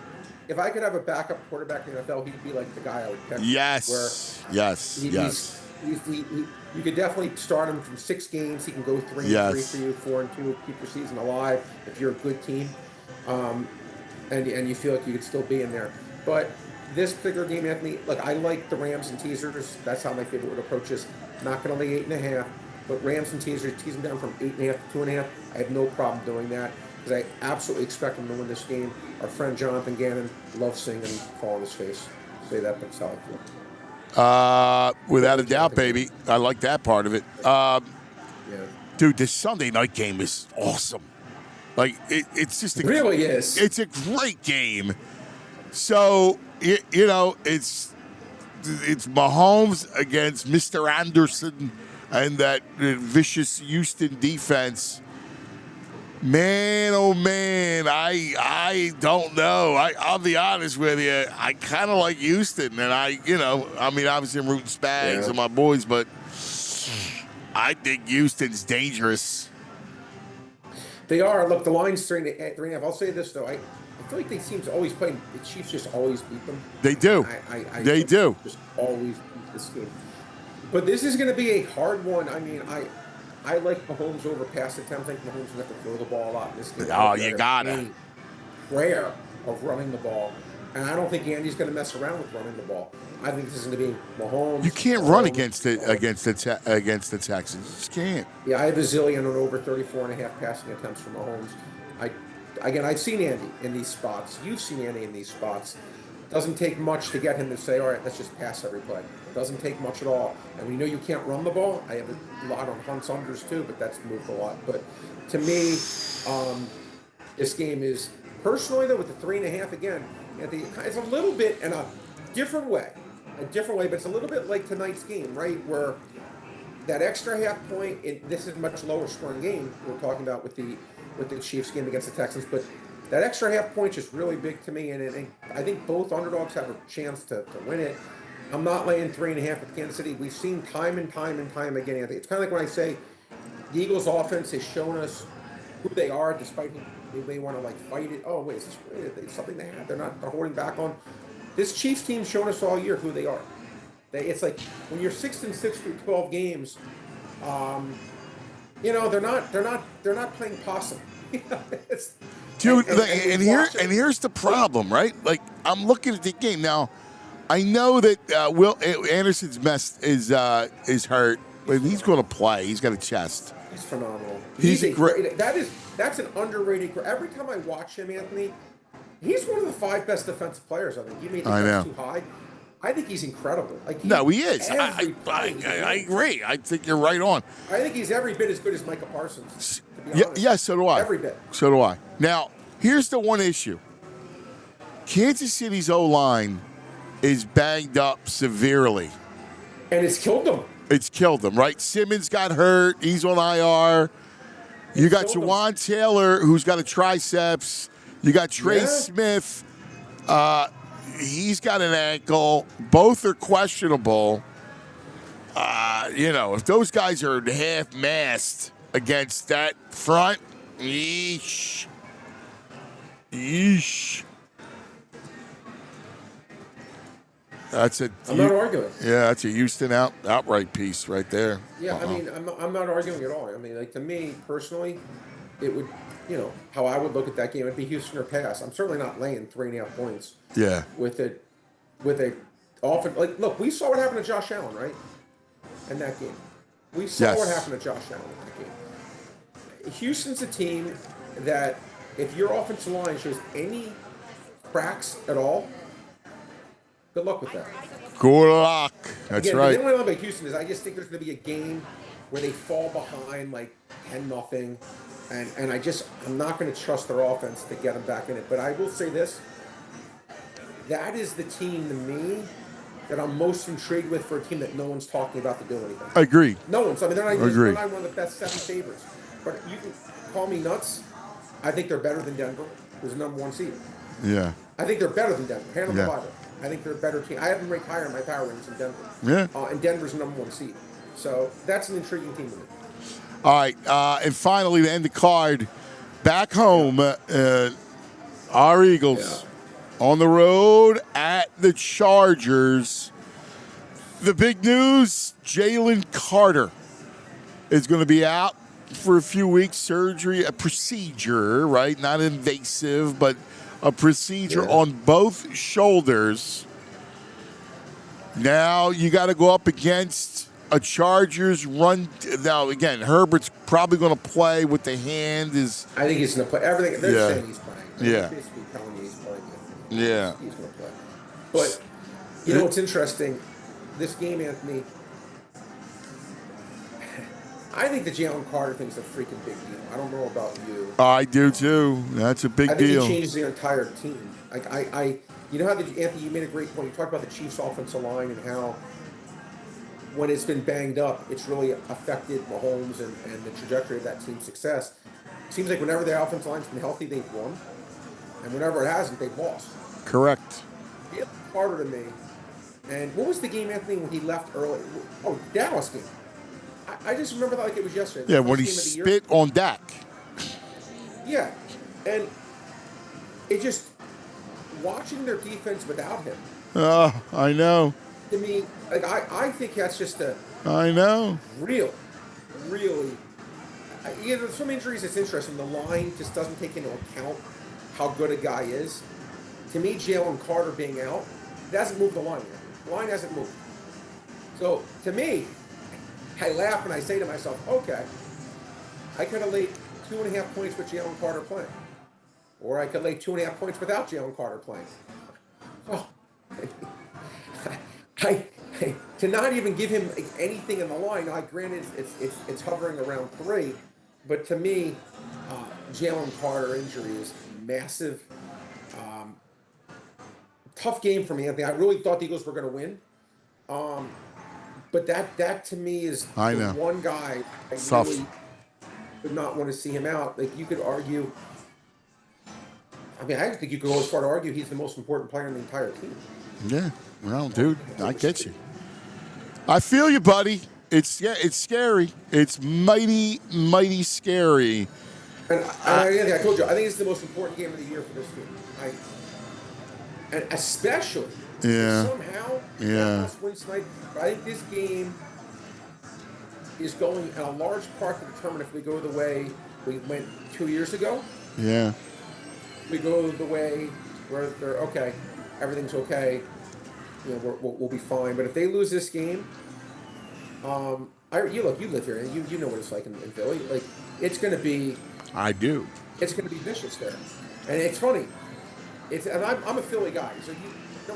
If I could have a backup quarterback in the NFL, he'd be like the guy I would pick. Yes. You could definitely start him from 6 games. He can go 3-3 for you, 4-2, keep your season alive if you're a good team, and you feel like you could still be in there. But this particular game, Anthony, look, I like the Rams and teasers. That's how my favorite would approach this. Not going to lay 8.5, but Rams and teasers, tease them down from 8.5 to 2.5. I have no problem doing that because I absolutely expect them to win this game. Our friend Jonathan Gannon loves seeing him fall on his face. Say that, that's how I feel. Without a doubt, baby. I like that part of it. Dude, this Sunday night game is awesome. Like, it's just it really is. It's a great game. So, it's Mahomes against Mr. Anderson and that vicious Houston defense. Man, oh man, I don't know. I'll be honest with you. I kind of like Houston, and obviously I'm rooting Spags and my boys, but I think Houston's dangerous. They are. Look, the line's 3.5. I'll say this though. I feel like they seem to always play. The Chiefs just always beat them. They do. They do. Just always beat this game. But this is going to be a hard one. I mean, I like Mahomes over pass attempts. I think Mahomes going to have to throw the ball a lot in this game. Oh, you gotta. Prayer of running the ball. And I don't think Andy's going to mess around with running the ball. I think this is going to be Mahomes. You can't run against the Texans. You just can't. Yeah, I have a zillion on over 34.5 passing attempts for Mahomes. I've seen Andy in these spots. You've seen Andy in these spots. Doesn't take much to get him to say, all right, let's just pass every play. Doesn't take much at all. And we know you can't run the ball. I have a lot on Hunt's unders too, but that's moved a lot. But to me, this game is, personally though, with the 3.5 again, it's a little bit in a different way. But it's a little bit like tonight's game, right? Where that extra half point, this is a much lower scoring game we're talking about with the Chiefs game against the Texans, but that extra half point is really big to me, and I think both underdogs have a chance to win it. I'm not laying 3.5 with Kansas City. We've seen time and time again, Anthony. It's kind of like when I say the Eagles' offense has shown us who they are, despite they want to like fight it. Oh wait, is this really something they have? They're holding back on. This Chiefs team shown us all year who they are. It's like when you're 6-6 through 12 games, they're not playing possum. Dude, and here's the problem, right? Like, I'm looking at the game now. I know that Will Anderson's is hurt, but he's going to play. He's got a chest. He's phenomenal. He's great. That's an underrated. Every time I watch him, Anthony, he's one of the 5 best defensive players. I think you may think that's too high. I think he's incredible. No, he is. I agree. I think you're right on. I think he's every bit as good as Micah Parsons. Yeah, so do I. Every bit. So do I. Now, here's the one issue. Kansas City's O-line is banged up severely. And it's killed them. It's killed them, right? Simmons got hurt. He's on IR. You got Jawan Taylor, who's got a triceps. You got Trey Smith. He's got an ankle. Both are questionable. If those guys are half-mast against that front, yeesh. I'm not arguing. Yeah, that's a Houston outright piece right there. Yeah, I mean, I'm not arguing at all. I mean, like, to me personally, it would, how I would look at that game, it'd be Houston or pass. I'm certainly not laying 3.5 points. Yeah. With a often, like, look, we saw what happened to Josh Allen, right? In that game. We saw what happened to Josh Allen in that game. Houston's a team that if your offensive line shows any cracks at all, good luck with that. Good luck. That's Again, right. The thing I love about Houston is I just think there's going to be a game where they fall behind like 10-0, and I'm not going to trust their offense to get them back in it. But I will say this: that is the team to me that I'm most intrigued with for a team that no one's talking about to do anything. Agree. No one's. I mean, they're not one of the best 7 favorites. But you can call me nuts. I think they're better than Denver, who's the number 1 seed. Yeah. I think they're better than Denver. Hand on the Bible. I think they're a better team. I have them ranked higher in my power rankings than Denver. Yeah. And Denver's the number 1 seed. So that's an intriguing team to me. All right. And finally, to end the card, back home, our Eagles on the road at the Chargers. The big news, Jalen Carter is going to be out for a few weeks. Surgery, a procedure, right? Not invasive, but a procedure on both shoulders. Now you got to go up against a Chargers run. Now, again, Herbert's probably going to play with the hand. I think he's going to play. Everything they're saying he's playing. They're basically telling you he's playing. Yeah. He's going to play. But, you know what's interesting? This game, Anthony, I think the Jalen Carter thing's a freaking big deal. I don't know about you. I do too. That's a big deal. I think it changes the entire team. Like you know how Anthony, you made a great point. You talked about the Chiefs' offensive line and how when it's been banged up, it's really affected Mahomes and the trajectory of that team's success. It seems like whenever their offensive line's been healthy, they've won, and whenever it hasn't, they've lost. Correct. Jalen Carter to me. And what was the game, Anthony, when he left early? Oh, Dallas game. I just remember that like it was yesterday. Yeah, when he spit on Dak. Yeah, and it just watching their defense without him. I know. To me, like I think that's just I know. Really. There's some injuries. It's interesting. The line just doesn't take into account how good a guy is. To me, Jalen Carter being out, it hasn't moved the line yet. The line hasn't moved. So to me, I laugh and I say to myself, okay, I could have laid 2.5 points with Jalen Carter playing. Or I could lay 2.5 points without Jalen Carter playing. Oh, I, to not even give him anything in the line. Granted, it's hovering around 3, but to me, Jalen Carter injury is massive. Tough game for me, Anthony. I really thought the Eagles were going to win. But that to me is the one guy I really would not want to see him out. Like, you could argue. I mean, I think you could go as far to argue he's the most important player in the entire team. Yeah, well, dude, I get you. I feel you, buddy. It's scary. It's mighty, mighty scary. And I told you, I think it's the most important game of the year for this team. And especially somehow win tonight. I think this game is going in a large part to determine if we go the way we went 2 years ago. Yeah. We go the way where they're okay, everything's okay. You know, we'll be fine. But if they lose this game, you live here, and you know what it's like in Philly. Like, it's going to be. I do. It's going to be vicious there, and it's funny. And I'm a Philly guy, so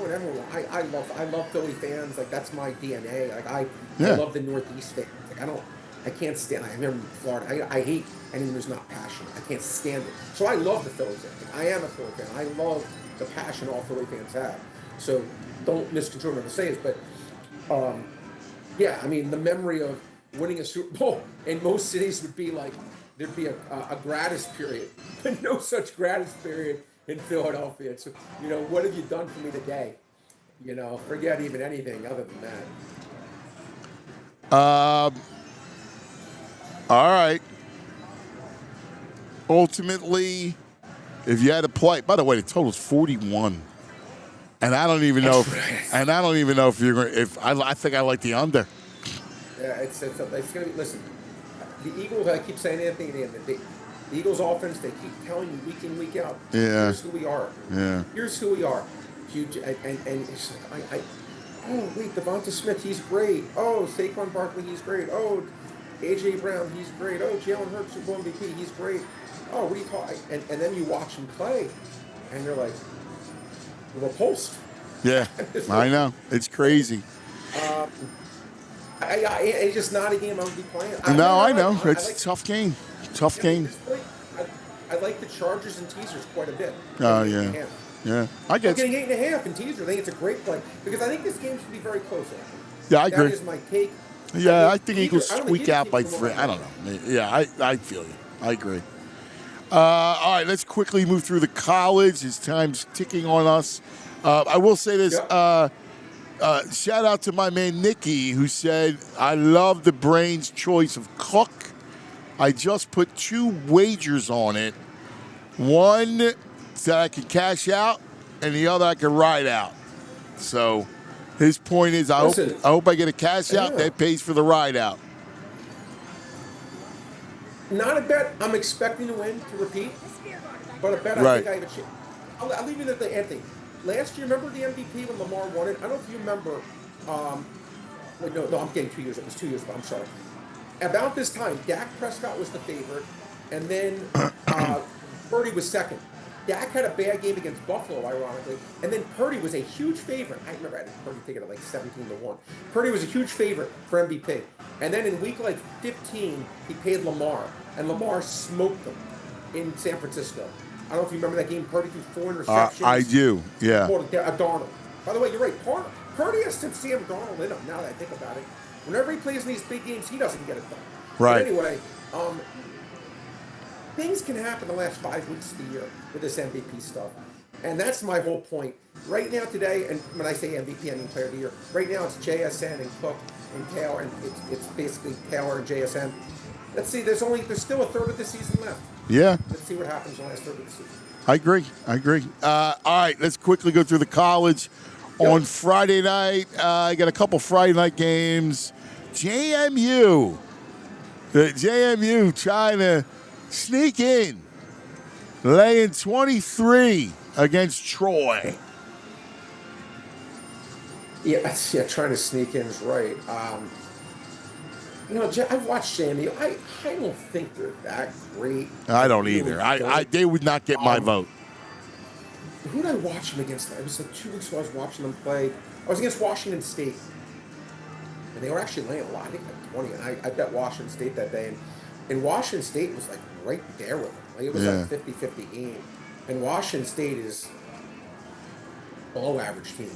everyone. I love Philly fans. Like, that's my DNA. Like, I love the Northeast fans. Like, I can't stand. I remember Florida. I hate anyone who's not passionate. I can't stand it. So I love the Philly fans. I am a Philly fan. I love the passion all Philly fans have. So don't misconstrue what I'm saying, but I mean, the memory of winning a Super Bowl in most cities would be like there'd be a gratis period, but no such gratis period in Philadelphia. So, what have you done for me today? Forget even anything other than that. All right. Ultimately, if you had to play, by the way, the total's 41. And I don't even know if you're going. If I think I like the under. Yeah, it's going to be. Listen, the Eagles. I keep saying Anthony. The Eagles' offense. They keep telling you week in, week out. Yeah. Here's who we are. Yeah. Here's who we are. Huge. And it's like oh wait, Devonta Smith, he's great. Oh, Saquon Barkley, he's great. Oh, AJ Brown, he's great. Oh, Jalen Hurts, Super Bowl MVP, he's great. Oh, what do you call? And then you watch him play, and you're like. Repulsed. Yeah, I know. It's crazy. It's just not a game I would be playing. I know. It's a tough game. Tough game. I like the Chargers and teasers quite a bit. Oh, yeah. Yeah. I get getting 8.5 in teaser. I think it's a great play because I think this game should be very close. Yeah, I agree. That is my take. Yeah, I think Eagles squeak out by 3. I don't know. Yeah, I feel you. I agree. All right, let's quickly move through the college. As time's ticking on us. I will say this. Shout out to my man Nicky, who said, I love the Brains choice of Cook. I just put 2 wagers on it. One that I could cash out, and the other I could ride out. So his point is, I hope I get a cash out that pays for the ride out. Not a bet I'm expecting to win, to repeat, but a bet I think I have a chance. I'll leave it at the Anthony. Last year, remember the MVP when Lamar won it? I don't know if you remember. No, I'm getting 2 years. It was 2 years, but I'm sorry. About this time, Dak Prescott was the favorite, and then Purdy was second. Dak had a bad game against Buffalo, ironically, and then Purdy was a huge favorite. I remember I had Purdy taking it like 17-1. Purdy was a huge favorite for MVP. And then in week 15, he paid Lamar, and Lamar smoked them in San Francisco. I don't know if you remember that game. Purdy threw 4 interceptions. I do, yeah. Darnold. By the way, you're right. Purdy has some Sam Darnold in him, now that I think about it. Whenever he plays in these big games, he doesn't get it done. Right. But anyway, things can happen the last 5 weeks of the year with this MVP stuff. And that's my whole point. Right now, today, and when I say MVP, I mean player of the year. Right now, it's JSN and Cook and Taylor, and it's basically Taylor and JSN. Let's see, there's still a third of the season left. Yeah. Let's see what happens in the last third of the season. I agree. All right, let's quickly go through the college. Yep. On Friday night, I got a couple Friday night games. JMU trying to sneak in, laying 23 against Troy. Yeah, trying to sneak in is right. I've watched JMU. I don't think they're that great. I don't either. They would not get my vote. who did I watch them against? It was like 2 weeks ago I was watching them play. I was against Washington State. And they were actually laying a lot, I think like 20. And I bet Washington State that day. And Washington State was like right there with them. Like it was like 50-50 game. And Washington State is below average team.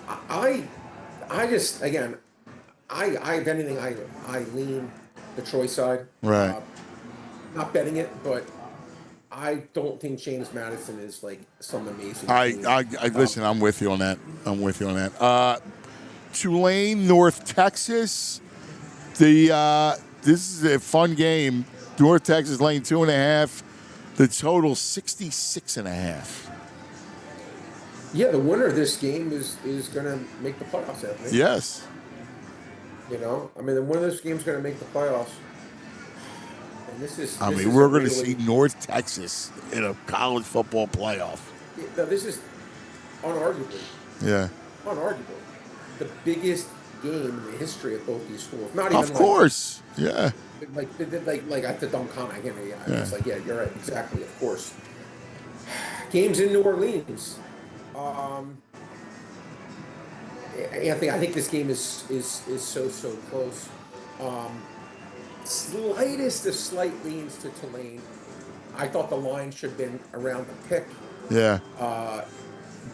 I just, again, if anything, I lean the Troy side. Right. Not betting it, but I don't think James Madison is like some amazing team. I listen. I'm with you on that. Tulane, North Texas. This is a fun game. North Texas laying 2.5. The total 66.5. Yeah, the winner of this game is going to make the playoffs, Anthony. Yes. You know, I mean, the winner of this game is going to make the playoffs. And we're going to see North Texas in a college football playoff. No, this is unarguably. Yeah. Unarguably. The biggest game in the history of both these schools. Not even of course. Yeah. Like at the dumb comment again. It's like, yeah, you're right. Exactly. Of course. Games in New Orleans. Anthony, I think this game is so close. Slightest of slight leans to Tulane. I thought the line should have been around the pick. Yeah.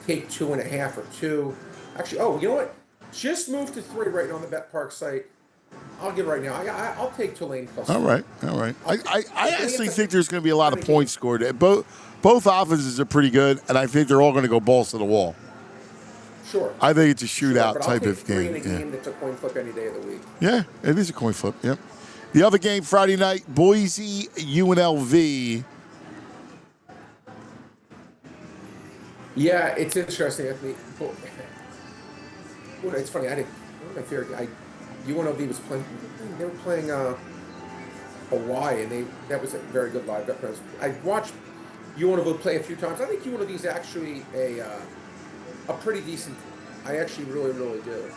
Take 2.5 or 2. Actually, you know what? Just move to 3 right now on the BetParx site. I'll get it right now. I'll take Tulane plus. All right. I actually think there's going to be a lot of points scored. Both offenses are pretty good, and I think they're all going to go balls to the wall. Sure. I think it's a shootout type of game. game. Game that's a coin flip any day of the week. Yeah, it is a coin flip. Yep. The other game Friday night, Boise UNLV. Yeah, it's interesting. Anthony. It's funny. UNLV was playing. They were playing Hawaii, and that was a very good live bet. I watched UNLV play a few times. I think UNLV is actually a pretty decent team. I actually really do.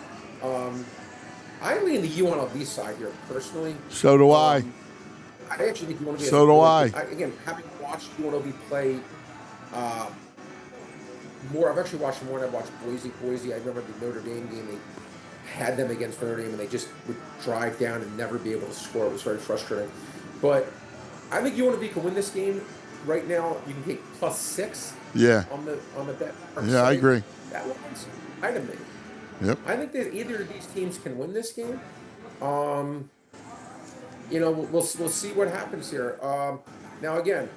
I lean the UNLV side here personally. So do I. I actually think UNLV. So do I. Again, having watched UNLV play more, I've actually watched more than I've watched Boise. I remember the Notre Dame game. They had them against Notre Dame, and they just would drive down and never be able to score. It was very frustrating. But I think UNLV can win this game. Right now, you can take +6. Yeah. On the bet. Yeah, I agree. That one's kind of me. Yep. I think that either of these teams can win this game. We'll see what happens here. Now again,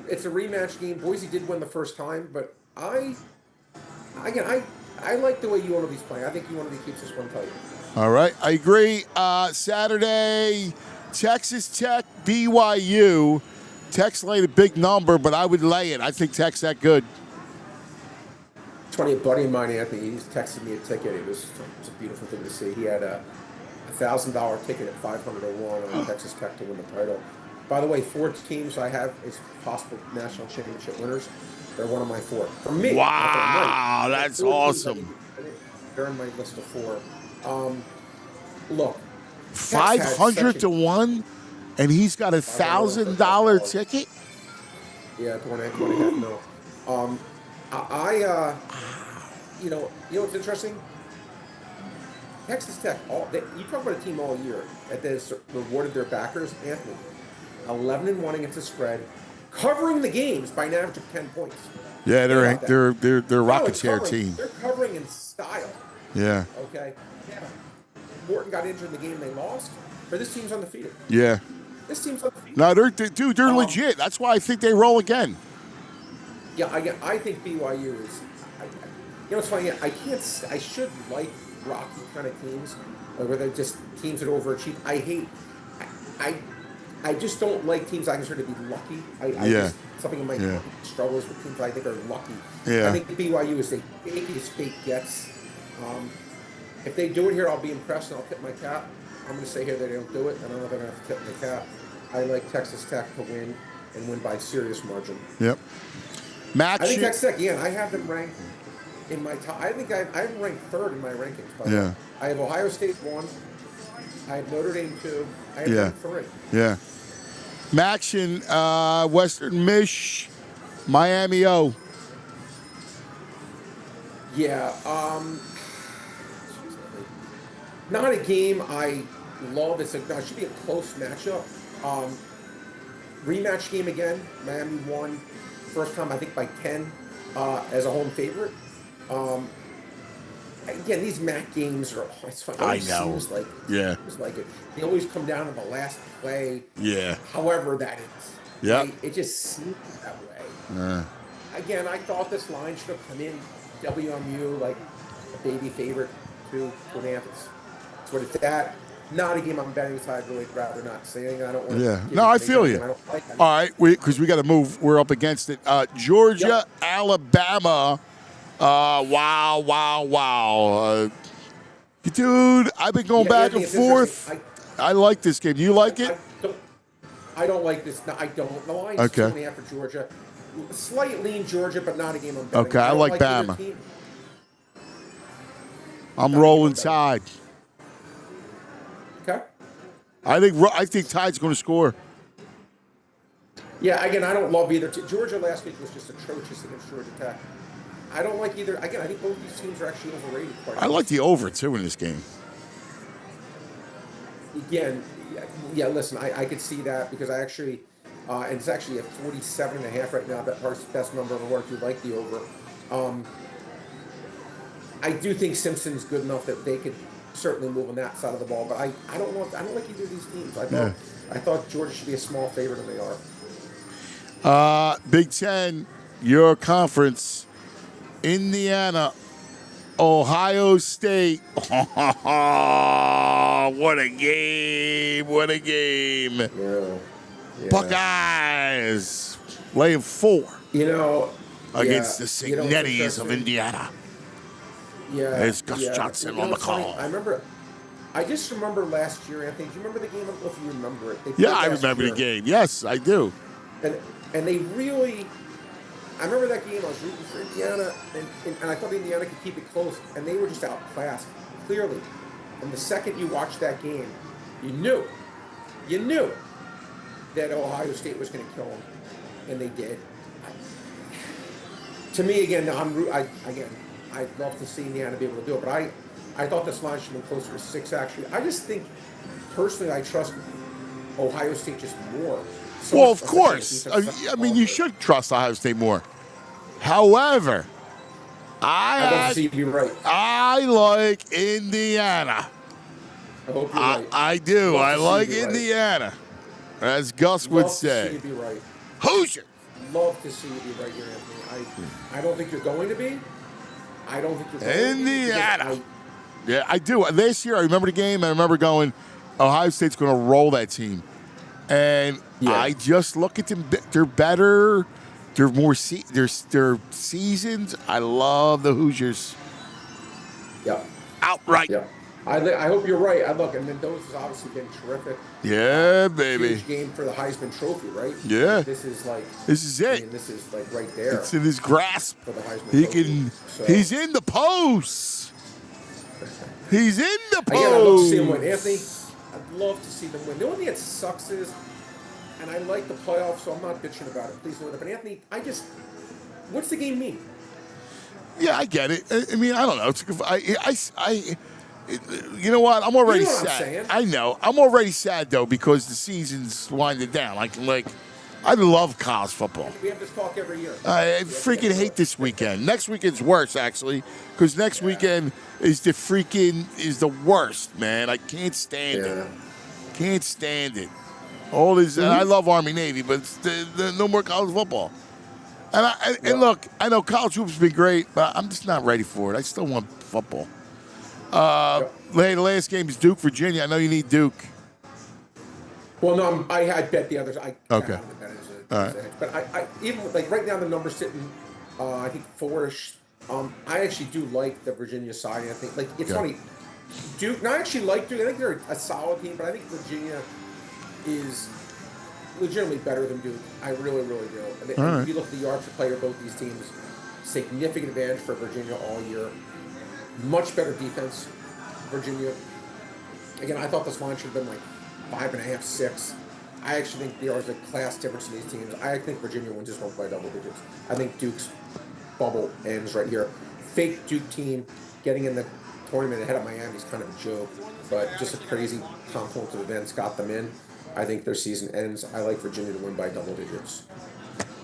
it's a rematch game. Boise did win the first time, but I like the way UNLV's playing. I think UNLV keeps this one tight. All right, I agree. Saturday, Texas Tech, BYU. Tech's laid a big number, but I would lay it. I think Tech's that good. It's funny, a buddy of mine, Anthony, he's texted me a ticket. It was a beautiful thing to see. He had a $1,000 ticket at 500 to 1 on Texas Tech to win the title. By the way, 4 teams I have as possible national championship winners. They're one of my 4. For me. Wow, that's awesome. They're in my list of 4. Look. 500 to 1, and he's got a $1,000 ticket? Yeah, 1.5 mil. You know what's interesting? Texas Tech, you talk about a team all year that has rewarded their backers. Anthony, 11-1 against the spread, covering the games by an average of 10 points. Yeah, they're a rocket chair team. They're covering in style. Yeah. Okay. Yeah. Morton got injured in the game they lost, but this team's undefeated. Yeah. This team's undefeated. No, they're legit. That's why I think they roll again. Yeah, I think BYU is. It's funny. I should like rocky kind of teams, where they're just teams that overachieve. I just don't like teams I consider to be lucky. Something in my struggles with teams I think are lucky. Yeah. I think BYU is the biggest fake gets. If they do it here, I'll be impressed and I'll tip my cap. I'm going to say here that they don't do it, and I don't know if they're going to have to tip my cap. I like Texas Tech to win and win by a serious margin. Yep. Match. I think Texas Tech. Yeah, I have them ranked in my top. I think I have them ranked 3rd in my rankings. Yeah. I have Ohio State 1. I have Notre Dame 2. I have them 3. Yeah. Max in Western Mich. Miami O. Yeah. Not a game I love. It should be a close matchup. Rematch game again. Miami won first time, I think, by 10 as a home favorite. Again, these MAC games are. It's fun. I know. Seems like, Yeah. Seems like it. They always come down to the last play. Yeah. However that is. Yeah. It just seems that way. Again, I thought this line should have come in WMU like a baby favorite to an That's what it's at. Not a game I'm betting, so I'd really rather not say anything. I don't want to. No, I feel you. I don't like that. All right, because we got to move. We're up against it. Georgia, Alabama. Wow. Dude, I've been going back and forth. I like this game. You like it? I don't like this. No, I don't. The line's Okay. 2.5 for Georgia. Slight lean Georgia, but not a game I'm betting. Okay, I like either Bama. team. I'm rolling Tide. Okay. I think Tide's going to score. Yeah, again, I don't love either. Georgia last week was just atrocious against Georgia Tech. I don't like either. Again, I think both these teams are actually overrated. I like the over, too, in this game. Again, yeah, listen, I could see that because I actually, and it's actually at 47.5 right now. That Park's best number of the work. You like the over. I do think Simpson's good enough that they could certainly move on that side of the ball. But I don't know. I don't like either of these teams. I thought Georgia should be a small favorite, and they are. Big Ten, your conference. Indiana, Ohio State. What a game. Yeah. Buckeyes laying 4 against the Signettis of Indiana. Yeah. It's Gus Johnson on the call. I just remember last year, Anthony. Do you remember the game? I don't know if you remember it. I remember the game. Yes, I do. And they really... I remember that game. I was rooting for Indiana, and I thought Indiana could keep it close, and they were just outclassed. Clearly, from the second you watched that game, you knew that Ohio State was going to kill them, and they did. To me, again, I'd love to see Indiana be able to do it, but I thought this line should have been closer to 6. Actually, I just think personally, I trust Ohio State just more. Well, of course. I mean, you should trust Ohio State more. However, I'd love to see you be right. I like Indiana. I hope you're right. I do. I like Indiana, as Gus would say. Love to see you be right. Hoosier. Love to see you be right here, Anthony. I don't think you're going to be. I don't think you're going Indiana. to be. Yeah, I do. This year, I remember the game, and I remember going, Ohio State's going to roll that team. And I just look at them. They're better. They're more. They're seasoned. I love the Hoosiers. Yeah. Outright. Yeah. I hope you're right. Look, and Mendoza's obviously been terrific. Yeah, baby. Huge game for the Heisman Trophy, right? Yeah. This is it. I mean, this is like right there. It's in his grasp. For the Heisman Trophy. He's in the post. He's in the post. Again, I'd love to see him win, Anthony. I'd love to see them win. The only thing that sucks is, and I like the playoffs, so I'm not bitching about it. Please don't. But Anthony, what's the game mean? Yeah, I get it. I mean, I don't know. You know what? I'm already sad. I know. I'm already sad though because the season's winding down. Like I love college football. We have this talk every year. I freaking hate this weekend. Next weekend's worse actually, because next weekend is the worst, man. I can't stand it. Can't stand it. All this, and I love Army Navy, but it's no more college football. And look, I know college hoop's been great, but I'm just not ready for it. I still want football. The last game is Duke, Virginia. I know you need Duke. Well, no, I bet the others. Okay. All right. But I even like right now the number's sitting, I think 4-ish. I actually do like the Virginia side. I think like it's funny. Duke. No, I actually like Duke. I think they're a solid team, but I think Virginia is legitimately better than Duke. I really, really do. If you look at the yards per play of both these teams, significant advantage for Virginia all year. Much better defense, Virginia. Again, I thought this line should have been like 5.5, 6. I actually think there is a class difference in these teams. I think Virginia wins this one by double digits. I think Duke's bubble ends right here. Fake Duke team getting in the tournament ahead of Miami is kind of a joke, but just a crazy confluence of events got them in. I think their season ends. I like Virginia to win by double digits.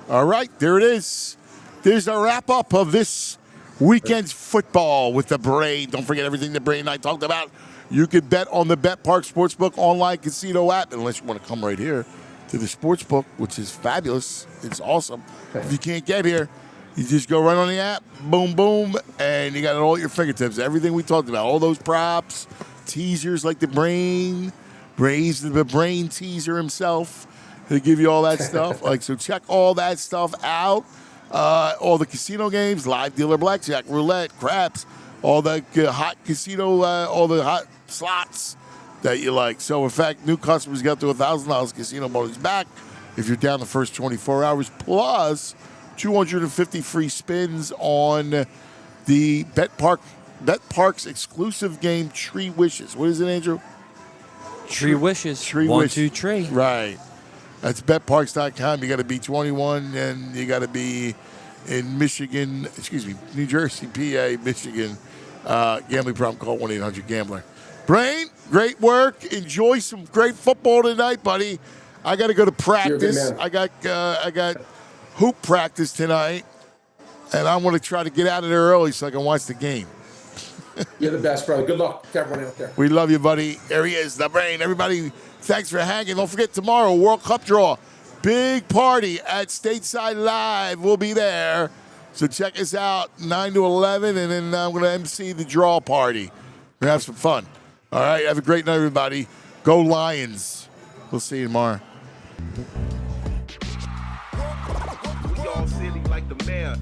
All right, there it is. There's a wrap-up of this weekend's football with the Brain. Don't forget everything the Brain and I talked about. You can bet on the Parx Sportsbook online casino app, unless you want to come right here to the Sportsbook, which is fabulous. It's awesome. If you can't get here, you just go right on the app, boom, boom, and you got it all at your fingertips. Everything we talked about, all those props, teasers like the Brain, the Brain teaser himself. He'll give you all that stuff. So check all that stuff out. All the casino games, live dealer blackjack, roulette, craps, all the hot casino, all the hot slots that you like. So, in fact, new customers get up to $1,000 casino bonus back if you're down the first 24 hours, plus 250 free spins on the Parx exclusive game Tree Wishes. What is it, Andrew? Tree Wishes. Tree One, Wish. two, tree. Right. That's betparx.com. You got to be 21 and you got to be in Michigan, New Jersey, PA, Michigan. Gambling problem, call 1-800-GAMBLER. Brain, great work. Enjoy some great football tonight, buddy. I got to go to practice. I got hoop practice tonight, and I'm going to try to get out of there early so I can watch the game. You're the best, brother. Good luck to everyone out there. We love you, buddy. There he is, the Brain. Everybody, thanks for hanging. Don't forget tomorrow, World Cup draw. Big party at Stateside Live. We'll be there. So check us out, 9 to 11, and then I'm going to MC the draw party. We're going to have some fun. All right, have a great night, everybody. Go Lions. We'll see you tomorrow. We all silly like the mayor.